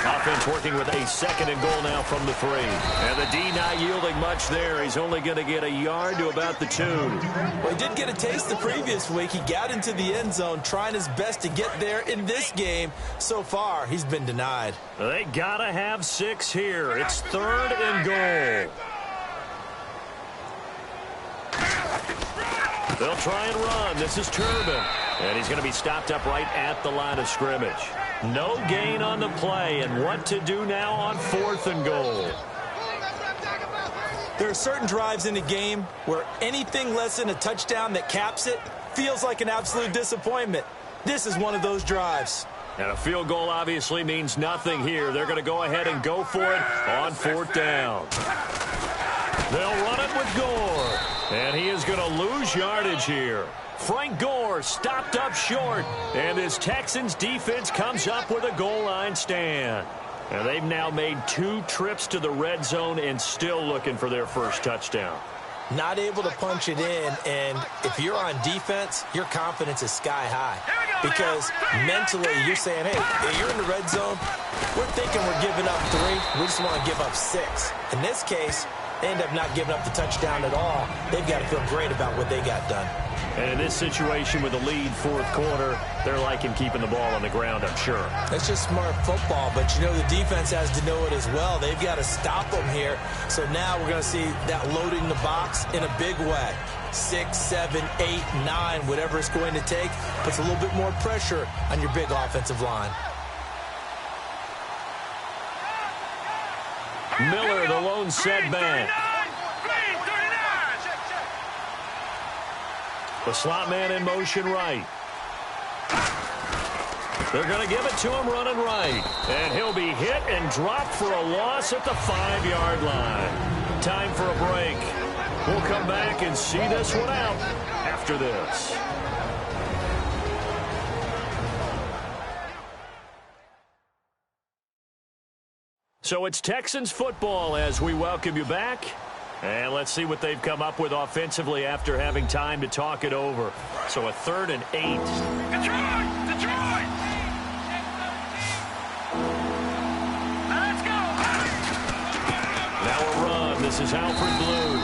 Offense working with a second and goal now from the 3. And the D not yielding much there. He's only going to get a yard to about the 2. Well, he did get a taste the previous week. He got into the end zone, trying his best to get there in this game. So far, he's been denied. They got to have 6 here. It's third and goal. They'll try and run. This is Turbin. And he's going to be stopped up right at the line of scrimmage. No gain on the play, and what to do now on fourth and goal. There are certain drives in the game where anything less than a touchdown that caps it feels like an absolute disappointment. This is one of those drives. And a field goal obviously means nothing here. They're going to go ahead and go for it on fourth down. They'll run it with Gore. And he is going to lose yardage here. Frank Gore stopped up short. And this Texans defense comes up with a goal line stand. And they've now made 2 trips to the red zone and still looking for their first touchdown. Not able to punch it in, and if you're on defense, your confidence is sky high. Because mentally, you're saying, hey, you're in the red zone. We're thinking we're giving up 3. We just want to give up 6. In this case, they end up not giving up the touchdown at all. They've got to feel great about what they got done. And in this situation with the lead fourth quarter, they're liking keeping the ball on the ground, I'm sure. That's just smart football, but you know the defense has to know it as well. They've got to stop them here. So now we're going to see that loading the box in a big way. 6, 7, 8, 9, whatever it's going to take, puts a little bit more pressure on your big offensive line. Miller, the lone setback. The slot man in motion right. They're going to give it to him running right. And he'll be hit and dropped for a loss at the 5-yard line. Time for a break. We'll come back and see this one out after this. So it's Texans football as we welcome you back. And let's see what they've come up with offensively after having time to talk it over. So a 3rd and 8. Detroit! Let's go! Now a run. This is Alfred Blue.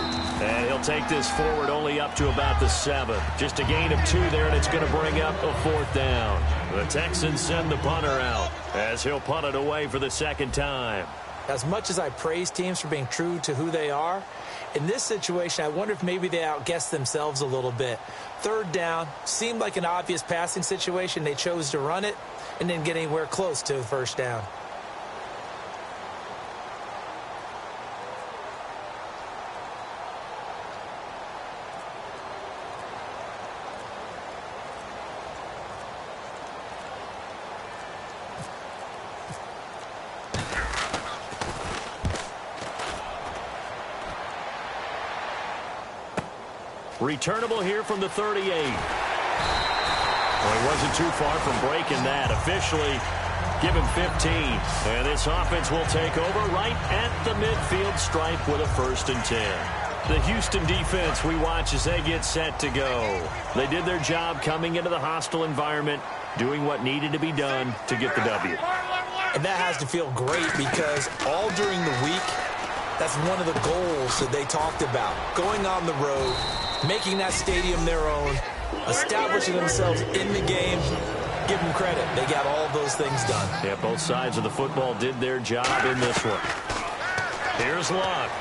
And he'll take this forward only up to about the 7. Just a gain of 2 there, and it's going to bring up a 4th down. The Texans send the punter out as he'll punt it away for the 2nd time. As much as I praise teams for being true to who they are, in this situation, I wonder if maybe they outguessed themselves a little bit. 3rd down, seemed like an obvious passing situation. They chose to run it and didn't get anywhere close to the 1st down. Returnable here from the 38. Well, he wasn't too far from breaking that. Officially, give him 15. And this offense will take over right at the midfield stripe with a 1st and 10. The Houston defense we watch as they get set to go. They did their job coming into the hostile environment, doing what needed to be done to get the W. And that has to feel great because all during the week, that's one of the goals that they talked about. Going on the road, making that stadium their own, establishing themselves in the game. Give them credit. They got all those things done. Yeah, both sides of the football did their job in this one. Here's Luck.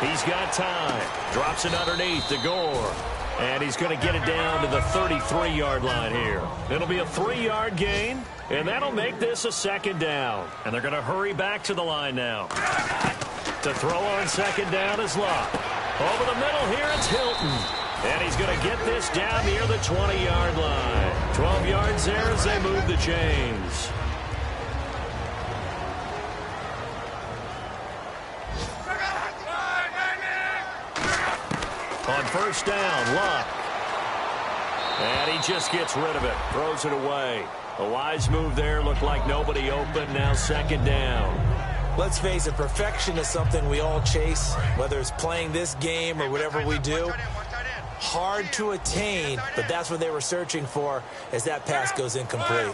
He's got time. Drops it underneath to Gore. And he's going to get it down to the 33-yard line here. It'll be a 3-yard gain, and that'll make this a 2nd down. And they're going to hurry back to the line now. To throw on 2nd down is Luck. Over the middle here, it's Hilton. And he's going to get this down near the 20-yard line. 12 yards there as they move the chains. On 1st down, Luck. And he just gets rid of it. Throws it away. A wise move there. Looked like nobody open. Now 2nd down. Let's face it, perfection is something we all chase, whether it's playing this game or whatever we do. Hard to attain, but that's what they were searching for as that pass goes incomplete.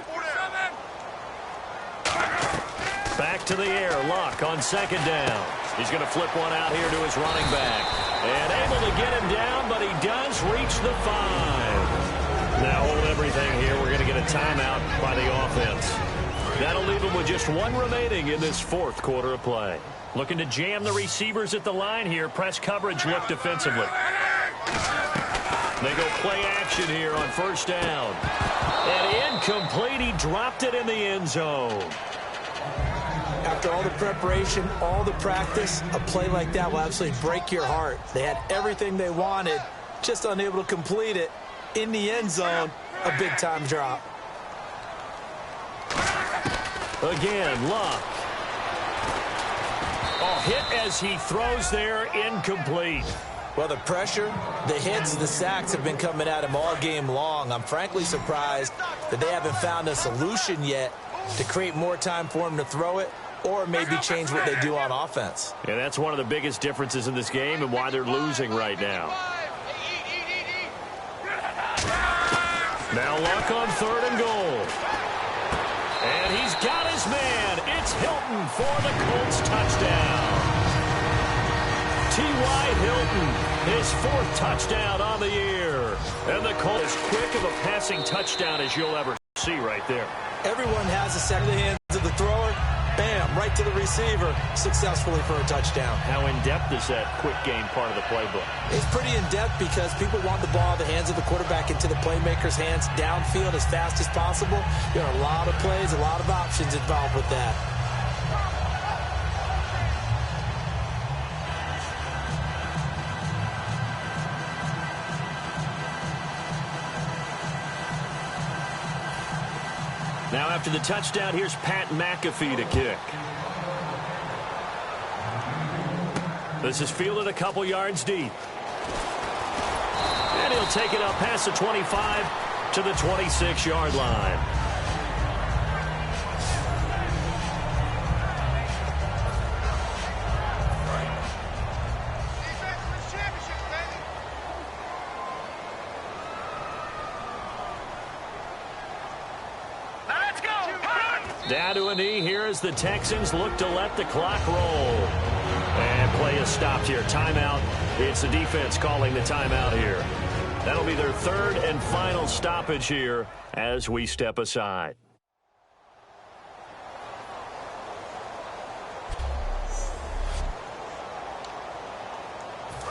Back to the air, Luck on 2nd down. He's going to flip one out here to his running back. And able to get him down, but he does reach the 5. Now hold everything here. We're going to get a timeout by the offense. That'll leave him with just 1 remaining in this 4th quarter of play. Looking to jam the receivers at the line here. Press coverage look defensively. They go play action here on 1st down. And incomplete. He dropped it in the end zone. After all the preparation, all the practice, a play like that will absolutely break your heart. They had everything they wanted, just unable to complete it. In the end zone, a big-time drop. Again, Luck. Oh, hit as he throws there, incomplete. Well, the pressure, the hits, the sacks have been coming at him all game long. I'm frankly surprised that they haven't found a solution yet to create more time for him to throw it or maybe change what they do on offense. Yeah, that's one of the biggest differences in this game and why they're losing right now. Now Luck on 3rd and goal. And he's got his man. It's Hilton for the Colts touchdown. T.Y. Hilton, his 4th touchdown on the year. And the Colts, as quick of a passing touchdown as you'll ever see right there. Everyone has a set of the hands of the thrower. Bam, right to the receiver, successfully for a touchdown. How in-depth is that quick game part of the playbook? It's pretty in-depth because people want the ball in the hands of the quarterback into the playmaker's hands downfield as fast as possible. There are a lot of plays, a lot of options involved with that. Now after the touchdown, here's Pat McAfee to kick. This is fielded a couple yards deep. And he'll take it up past the 25 to the 26-yard line. Down to a knee here as the Texans look to let the clock roll. And play is stopped here. Timeout. It's the defense calling the timeout here. That'll be their 3rd and final stoppage here as we step aside.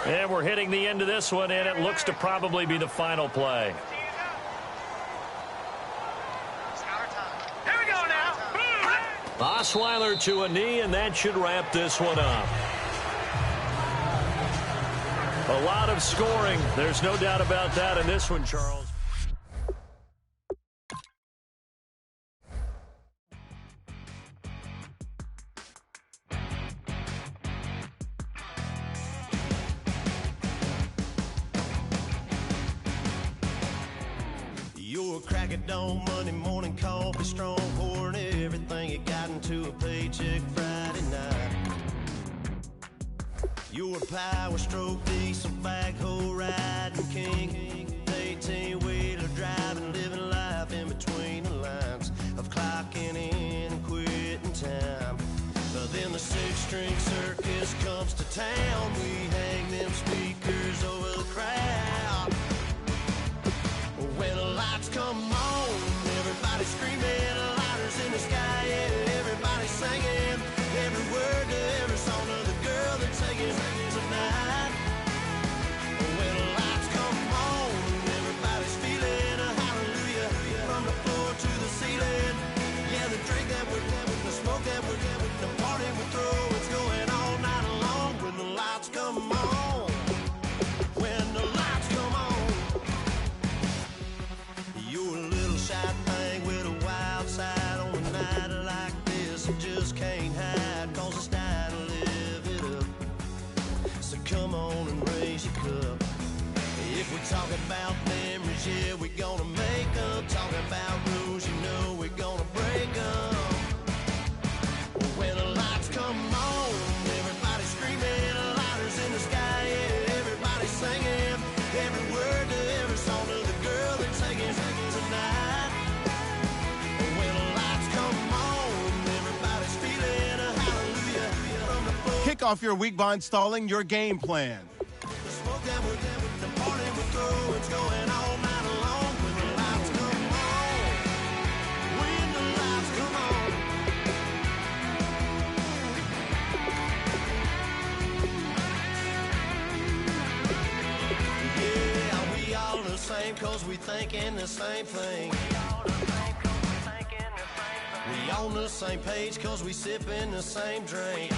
And we're hitting the end of this one, and it looks to probably be the final play. Osweiler to a knee, and that should wrap this one up. A lot of scoring. There's no doubt about that in this one, Charles. You're a crack at dawn, Monday morning coffee, strong pouring everything you got into a paycheck Friday night. You're a power stroke, diesel backhoe riding king, 18-wheeler driving, living life in between the lines of clocking in and quitting time. But then the 6-string circus comes to town. We hang them speakers over the crowd. When the lights come on, everybody's screaming, lighters in the sky, yeah, everybody's singing every word to every song of the girl they're taking tonight. When the lights come on, everybody's feeling a hallelujah from the floor to the ceiling. Yeah, the drink that we're having, the smoke that we're having, the party we throw, it's going all night long. When the lights come on, when the lights come on. You're a little shy thing with a wild side on a night like this. You just can't hide, cause it's time to live it up. So come on and raise your cup. If we're talking about memories, yeah, we're gonna make them. Talking about rules, you know we're gonna break them. When the lights come on, everybody's screaming, lighters in the sky, yeah, everybody's singing every word to every song of the girl they're taking tonight. When the lights come on, everybody's feeling a hallelujah from the floor. Kick off your week by installing your game plan. The smoke that we're having, the party we throw, it's going all night long. When the lights come on, when the lights come on. Yeah, we all the same cause we thinking the same thing. We on the same page cause we sipping the same drink.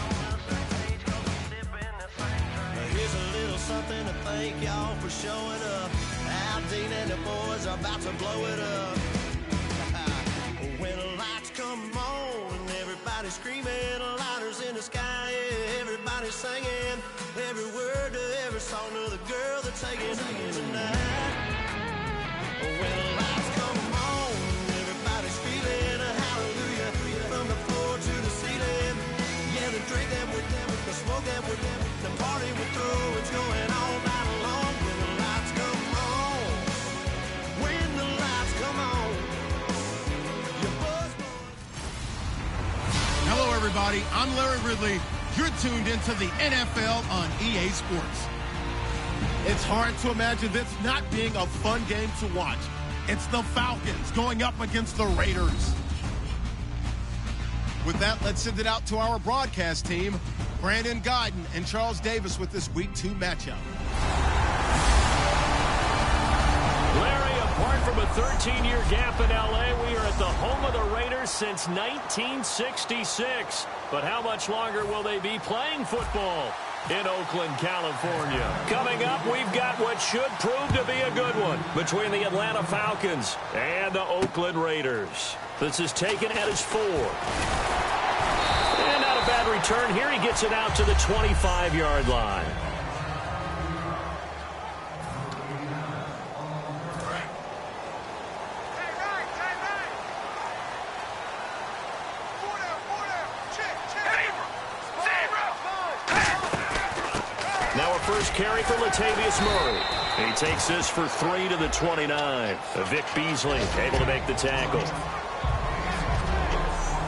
Here's a little something to thank y'all for showing up. Al Dean and the boys are about to blow it up. When the lights come on and everybody's screaming, lighters in the sky, yeah, everybody's singing every word to every song of the singing tonight. When the lights come on, everybody's feeling a hallelujah. From the floor to the ceiling. Yeah, the drink that we're down, the smoke that we're down, the party we're through, it's going all night long. When the lights come on, when the lights come on, your buzz. Hello, everybody. I'm Larry Ridley. You're tuned into the NFL on EA Sports. It's hard to imagine this not being a fun game to watch. It's the Falcons going up against the Raiders. With that, let's send it out to our broadcast team, Brandon Guyton and Charles Davis with this Week 2 matchup. Larry, apart from a 13-year gap in L.A., we are at the home of the Raiders since 1966. But how much longer will they be playing football in Oakland, California? Coming up, we've got what should prove to be a good one between the Atlanta Falcons and the Oakland Raiders. This is taken at his 4. And not a bad return here. He gets it out to the 25-yard line. Now a first carry for Latavius Murray. He takes this for 3 to the 29. Vic Beasley able to make the tackle.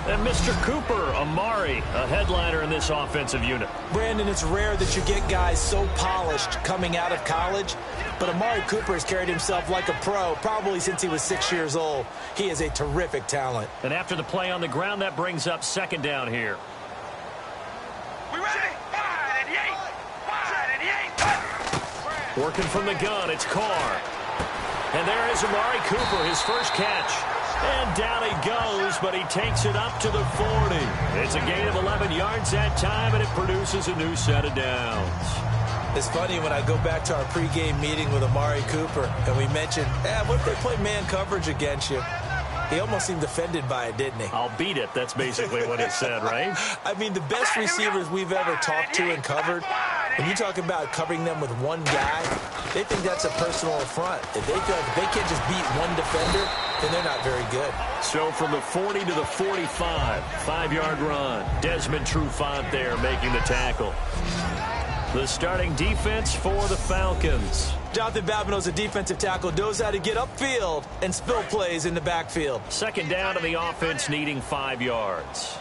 And Mr. Cooper, Amari, a headliner in this offensive unit. Brandon, it's rare that you get guys so polished coming out of college, but Amari Cooper has carried himself like a pro probably since he was 6 years old. He is a terrific talent. And after the play on the ground, that brings up second down here. We ready? Wide and yank. Wide and yank. Working from the gun, it's Carr. And there is Amari Cooper, his first catch. And down he goes, but he takes it up to the 40. It's a gain of 11 yards that time, and it produces a new set of downs. It's funny when I go back to our pregame meeting with Amari Cooper, and we mentioned, what if they play man coverage against you? He almost seemed offended by it, didn't he? I'll beat it. That's basically what he said, right? I mean, the best receivers we've ever talked to and covered, when you talk about covering them with one guy, they think that's a personal affront. If they can't just beat one defender, then they're not very good. So from the 40 to the 45, 5-yard run. Desmond Trufant there making the tackle. The starting defense for the Falcons. Jonathan Babineau's a defensive tackle, knows how to get upfield and spill plays in the backfield. Second down to the offense needing 5 yards.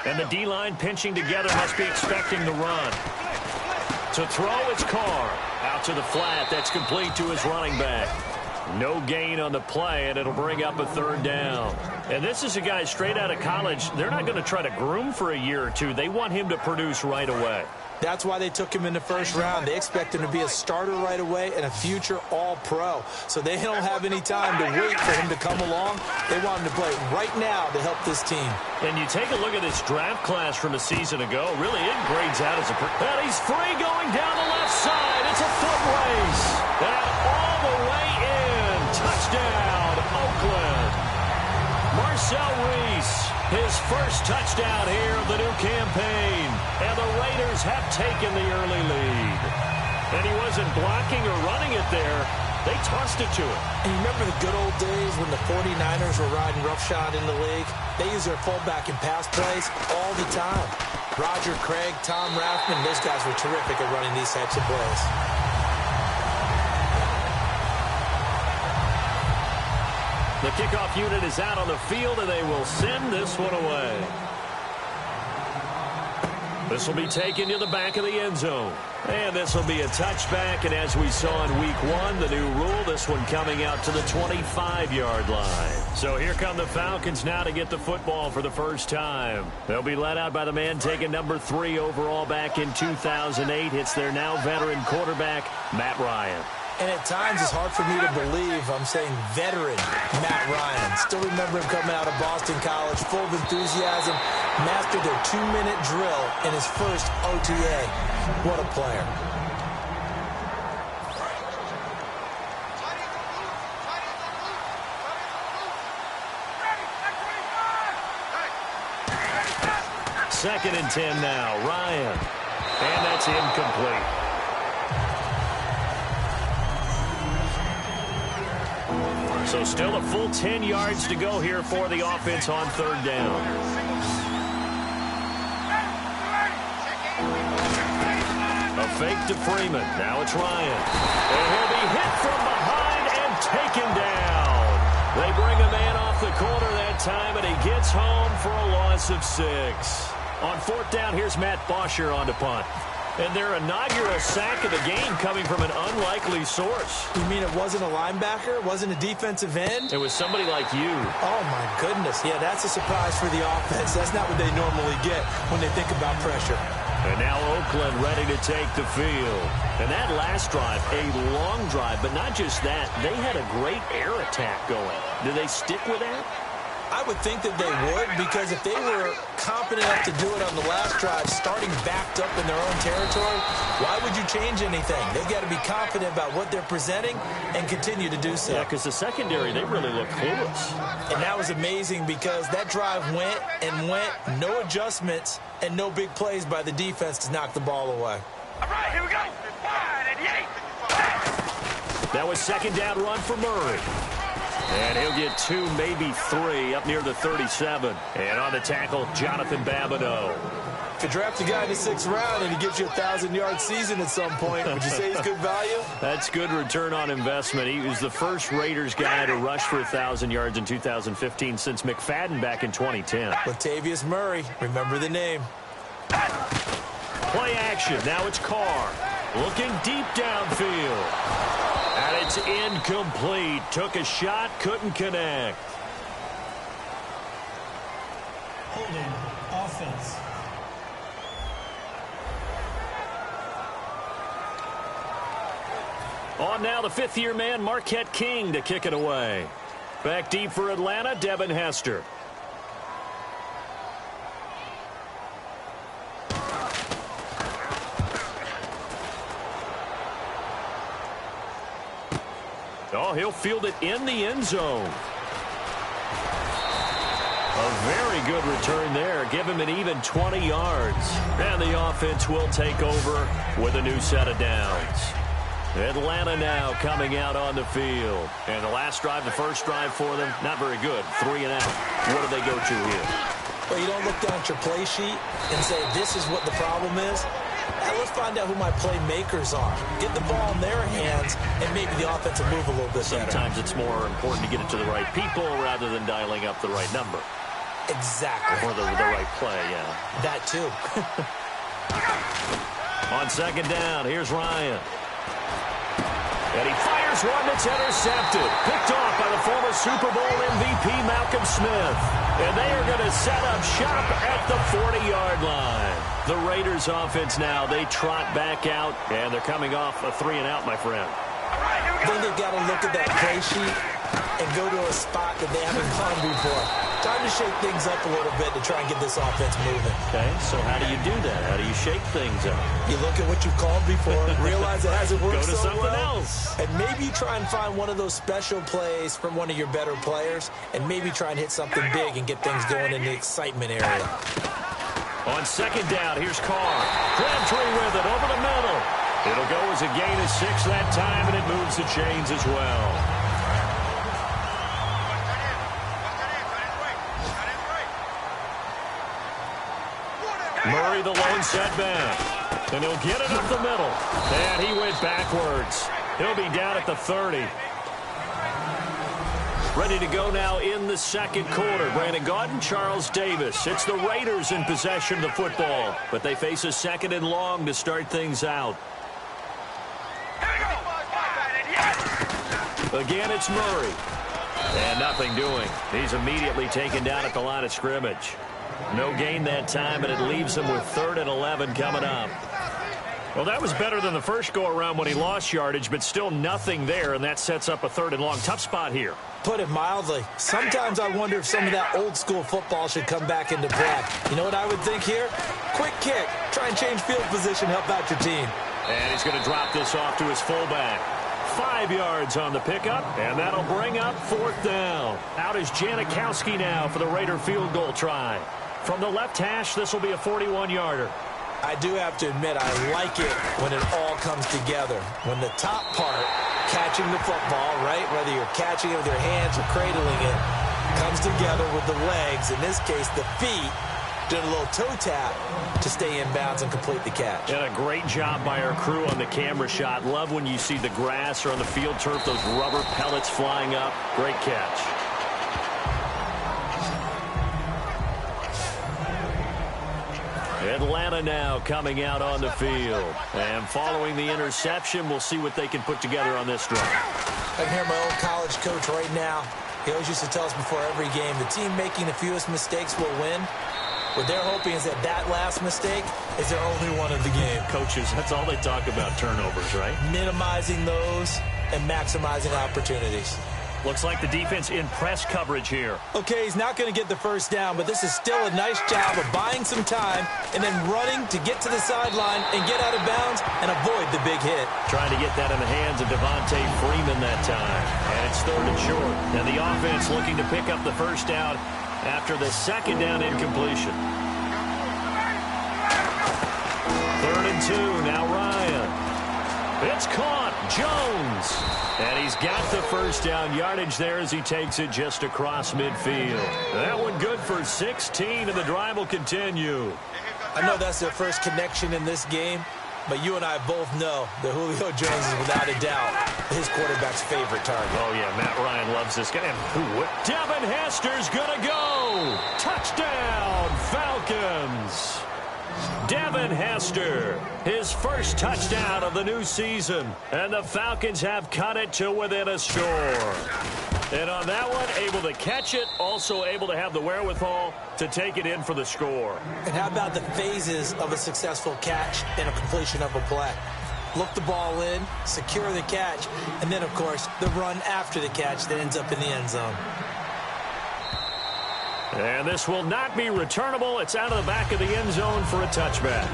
And the D-line pinching together must be expecting the run. To throw, it's Carr. Out to the flat. That's complete to his running back. No gain on the play, and it'll bring up a third down. And this is a guy straight out of college. They're not going to try to groom for a year or two. They want him to produce right away. That's why they took him in the first round. They expect him to be a starter right away and a future all-pro. So they don't have any time to wait for him to come along. They want him to play right now to help this team. And you take a look at this draft class from a season ago. Really, it grades out as a... And he's free going down the left side. It's a foot race. And all the way in. Touchdown, Oakland. Marcel Reese, his first touchdown here of the new campaign. And the Raiders have taken the early lead. And he wasn't blocking or running it there. They tossed it to him. And you remember the good old days when the 49ers were riding roughshod in the league? They used their fullback in pass plays all the time. Roger Craig, Tom Rathman, those guys were terrific at running these types of plays. The kickoff unit is out on the field, and they will send this one away. This will be taken to the back of the end zone. And this will be a touchback, and as we saw in Week 1, the new rule, this one coming out to the 25-yard line. So here come the Falcons now to get the football for the first time. They'll be led out by the man taking number 3 overall back in 2008. It's their now veteran quarterback, Matt Ryan. And at times, it's hard for me to believe I'm saying veteran Matt Ryan. Still remember him coming out of Boston College, full of enthusiasm, mastered their 2-minute drill in his first OTA. What a player. Second and 10 now. Ryan. And that's incomplete. So still a full 10 yards to go here for the offense on third down. A fake to Freeman. Now it's Ryan. And he'll be hit from behind and taken down. They bring a man off the corner that time, and he gets home for a loss of 6. On fourth down, here's Matt Bosher on to punt. And their inaugural sack of the game coming from an unlikely source. You mean it wasn't a linebacker? It wasn't a defensive end? It was somebody like you. Oh, my goodness. Yeah, that's a surprise for the offense. That's not what they normally get when they think about pressure. And now Oakland ready to take the field. And that last drive, a long drive, but not just that. They had a great air attack going. Do they stick with that? I would think that they would, because if they were confident enough to do it on the last drive, starting backed up in their own territory, why would you change anything? They've got to be confident about what they're presenting and continue to do so. Yeah, because the secondary, they really look clueless. And that was amazing because that drive went and went, no adjustments, and no big plays by the defense to knock the ball away. All right, here we go. 5 and 8. That was second down run for Murray. And he'll get 2, maybe 3 up near the 37. And on the tackle, Jonathan Babineau. If you draft a guy in the 6th round and he gives you a 1,000-yard season at some point, would you say he's good value? That's good return on investment. He was the first Raiders guy to rush for 1,000 yards in 2015 since McFadden back in 2010. Latavius Murray, remember the name. Play action. Now it's Carr. Looking deep downfield. And it's incomplete. Took a shot, couldn't connect. Holding offense. On now the fifth-year man, Marquette King, to kick it away. Back deep for Atlanta, Devin Hester. Oh, he'll field it in the end zone. A very good return there. Give him an even 20 yards. And the offense will take over with a new set of downs. Atlanta now coming out on the field. And the last drive, the first drive for them, not very good. 3 and out. What do they go to here? Well, you don't look down at your play sheet and say, this is what the problem is. Now let's find out who my playmakers are. Get the ball in their hands, and maybe the offense will move a little bit better. Sometimes it's more important to get it to the right people rather than dialing up the right number. Exactly. Or the right play, yeah. That too. On second down, here's Ryan. And he fires one that's intercepted. Picked off by the former Super Bowl MVP Malcolm Smith. And they are going to set up shop at the 40-yard line. The Raiders offense now, they trot back out, and they're coming off a 3 and out, my friend. I think they've got to look at that play sheet and go to a spot that they haven't gone before. Time to shake things up a little bit to try and get this offense moving. Okay, so how do you do that? How do you shake things up? You look at what you've called before, realize it hasn't worked Go to so something well, else. and maybe you try and find one of those special plays from one of your better players, and maybe try and hit something big and get things going in the excitement area. On second down, here's Carr. Crabtree with it over the middle. It'll go as a gain of 6 that time, and it moves the chains as well. Murray, the lone setback. And he'll get it up the middle. And he went backwards. He'll be down at the 30. Ready to go now in the second quarter. Brandon Gaudin, Charles Davis. It's the Raiders in possession of the football, but they face a second and long to start things out. Again, it's Murray. And nothing doing. He's immediately taken down at the line of scrimmage. No gain that time, but it leaves him with 3rd and 11 coming up. Well, that was better than the first go-around when he lost yardage, but still nothing there, and that sets up a 3rd and long. Tough spot here. Put it mildly. Sometimes I wonder if some of that old-school football should come back into play. You know what I would think here? Quick kick. Try and change field position, help out your team. And he's going to drop this off to his fullback. 5 yards on the pickup, and that'll bring up 4th down. Out is Janikowski now for the Raider field goal try. From the left hash, this will be a 41-yarder. I do have to admit, I like it when it all comes together. When the top part, catching the football, right, whether you're catching it with your hands or cradling it, comes together with the legs, in this case the feet, doing a little toe tap to stay in bounds and complete the catch. And a great job by our crew on the camera shot. Love when you see the grass or on the field turf, those rubber pellets flying up. Great catch. Atlanta now coming out on the field. And following the interception, we'll see what they can put together on this drive. I can hear my old college coach right now. He always used to tell us before every game, the team making the fewest mistakes will win. What they're hoping is that that last mistake is their only one of the game. Coaches, that's all they talk about, turnovers, right? Minimizing those and maximizing opportunities. Looks like the defense in press coverage here. Okay, he's not going to get the first down, but this is still a nice job of buying some time and then running to get to the sideline and get out of bounds and avoid the big hit. Trying to get that in the hands of Devontae Freeman that time. And it's 3rd and short. And the offense looking to pick up the first down after the second down incompletion. 3rd and 2, now Ryan. It's caught. Jones. And he's got the first down yardage there as he takes it just across midfield. That one good for 16, and the drive will continue. I know that's their first connection in this game, but you and I both know that Julio Jones is without a doubt his quarterback's favorite target. Oh, yeah, Matt Ryan loves this guy. Devin Hester's going to go. Touchdown, Falcons. Devin Hester, his first touchdown of the new season. And the Falcons have cut it to within a score. And on that one, able to catch it, also able to have the wherewithal to take it in for the score. And how about the phases of a successful catch and a completion of a play? Look the ball in, secure the catch, and then, of course, the run after the catch that ends up in the end zone. And this will not be returnable. It's out of the back of the end zone for a touchback.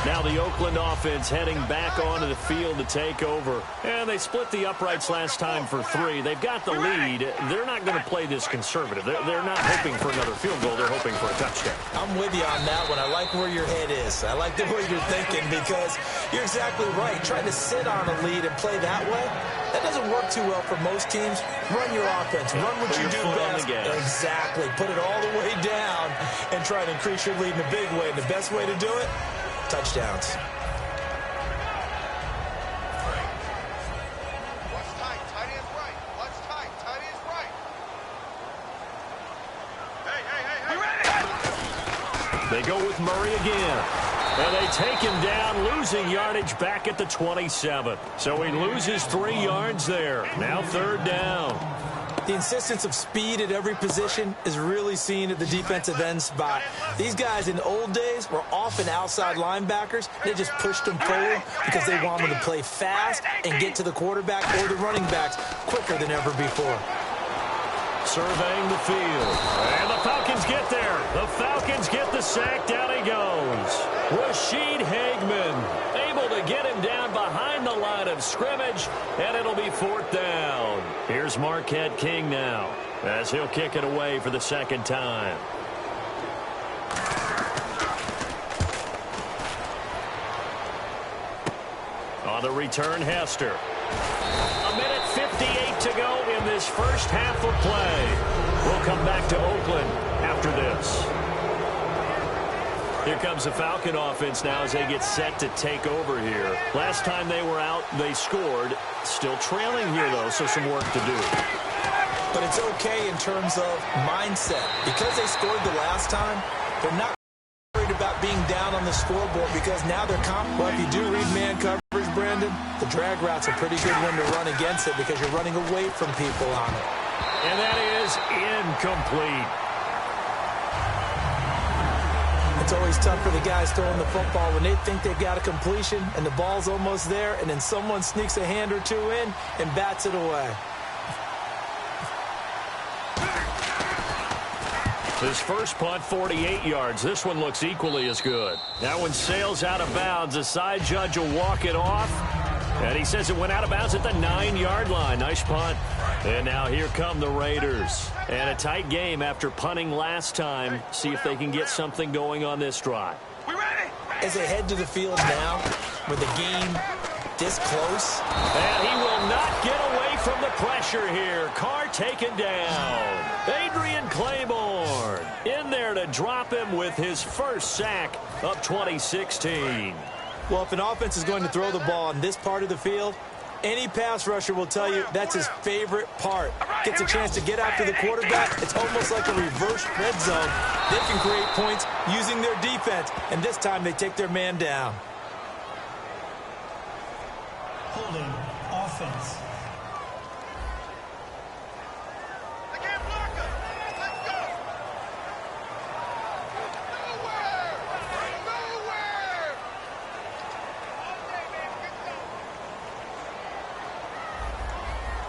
Now the Oakland offense heading back onto the field to take over. And they split the uprights last time for 3. They've got the lead. They're not going to play this conservative. They're not hoping for another field goal. They're hoping for a touchdown. I'm with you on that one. I like where your head is. I like the way you're thinking because you're exactly right. Trying to sit on a lead and play that way, that doesn't work too well for most teams. Run your offense. Run what you do best. Exactly. Put it all the way down and try to increase your lead in a big way. And the best way to do it, touchdowns. Watch tight. Tight end's right. Watch tight. Tight end's right. Hey. We ready? They go with Murray again. And they take him down, losing yardage back at the 27. So he loses 3 yards there. Now 3rd down. The insistence of speed at every position is really seen at the defensive end spot. These guys in old days were often outside linebackers. They just pushed them forward because they want them to play fast and get to the quarterback or the running backs quicker than ever before. Surveying the field. And the Falcons get there. The Falcons get the sack. Down he goes. Rashid Hageman able to get him down behind the line of scrimmage, and it'll be 4th down. Here's Marquette King now as he'll kick it away for the 2nd time. On the return, Hester. 1:58 to go in this first half of play. We'll come back to Oakland after this. Here comes the Falcon offense now as they get set to take over here. Last time they were out, they scored. Still trailing here, though, so some work to do. But it's okay in terms of mindset. Because they scored the last time, they're not worried about being down on the scoreboard because now they're confident. Well, if you do read man coverage, Brandon, the drag route's a pretty good one to run against it because you're running away from people on it. And that is incomplete. It's always tough for the guys throwing the football when they think they've got a completion and the ball's almost there, and then someone sneaks a hand or two in and bats it away. His first punt, 48 yards. This one looks equally as good. That one sails out of bounds. The side judge will walk it off. And he says it went out of bounds at the 9-yard line. Nice punt. And now here come the Raiders. And a tight game after punting last time. See if they can get something going on this drive. We ready? As they head to the field now, with the game this close. And he will not get away from the pressure here. Carr taken down. Adrian Claiborne in there to drop him with his first sack of 2016. Well, if an offense is going to throw the ball on this part of the field, any pass rusher will tell you that's his favorite part. Gets a chance to get after the quarterback. It's almost like a reverse red zone. They can create points using their defense, and this time they take their man down. Holding offense. They can't block us. Let's go. Nowhere. Nowhere.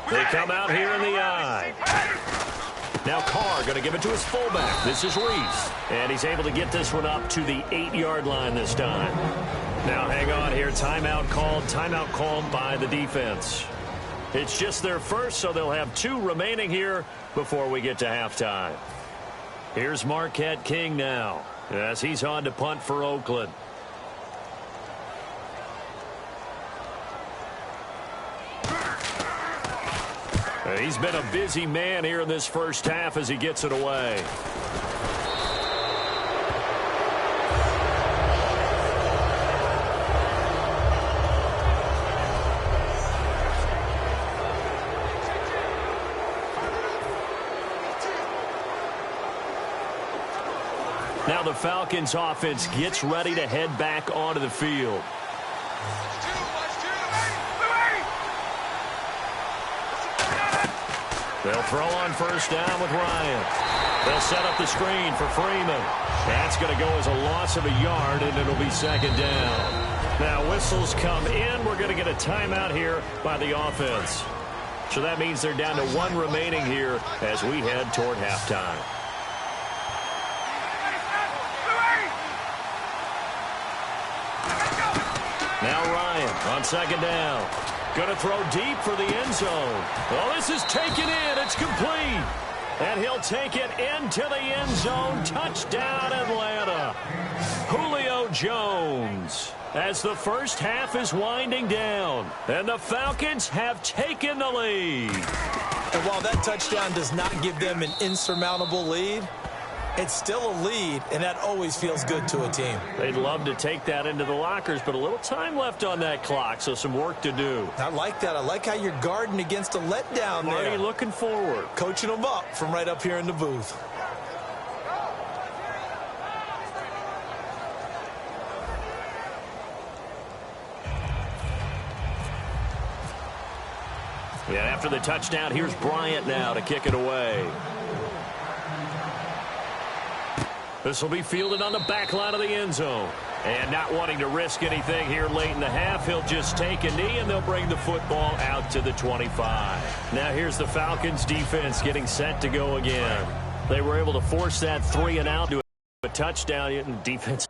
They come out here in the eye. Now Carr going to give it to his fullback. This is Reese. And he's able to get this one up to the 8-yard line this time. Now hang on here. Timeout called by the defense. It's just their first, so they'll have 2 remaining here before we get to halftime. Here's Marquette King now as he's on to punt for Oakland. He's been a busy man here in this first half as he gets it away. Now the Falcons offense gets ready to head back onto the field. They'll throw on first down with Ryan. They'll set up the screen for Freeman. That's going to go as a loss of a yard, and it'll be second down. Now whistles come in. We're going to get a timeout here by the offense. So that means they're down to 1 remaining here as we head toward halftime. Now Ryan on second down. Going to throw deep for the end zone. Oh, this is taken in. It's complete. And he'll take it into the end zone. Touchdown, Atlanta. Julio Jones. As the first half is winding down. And the Falcons have taken the lead. And while that touchdown does not give them an insurmountable lead, it's still a lead, and that always feels good to a team. They'd love to take that into the lockers, but a little time left on that clock, so some work to do. I like that. I like how you're guarding against a letdown there. Already looking forward. Coaching them up from right up here in the booth. Yeah, after the touchdown, here's Bryant now to kick it away. This will be fielded on the back line of the end zone. And not wanting to risk anything here late in the half, he'll just take a knee, and they'll bring the football out to the 25. Now here's the Falcons defense getting set to go again. They were able to force that 3-and-out to a touchdown, and defense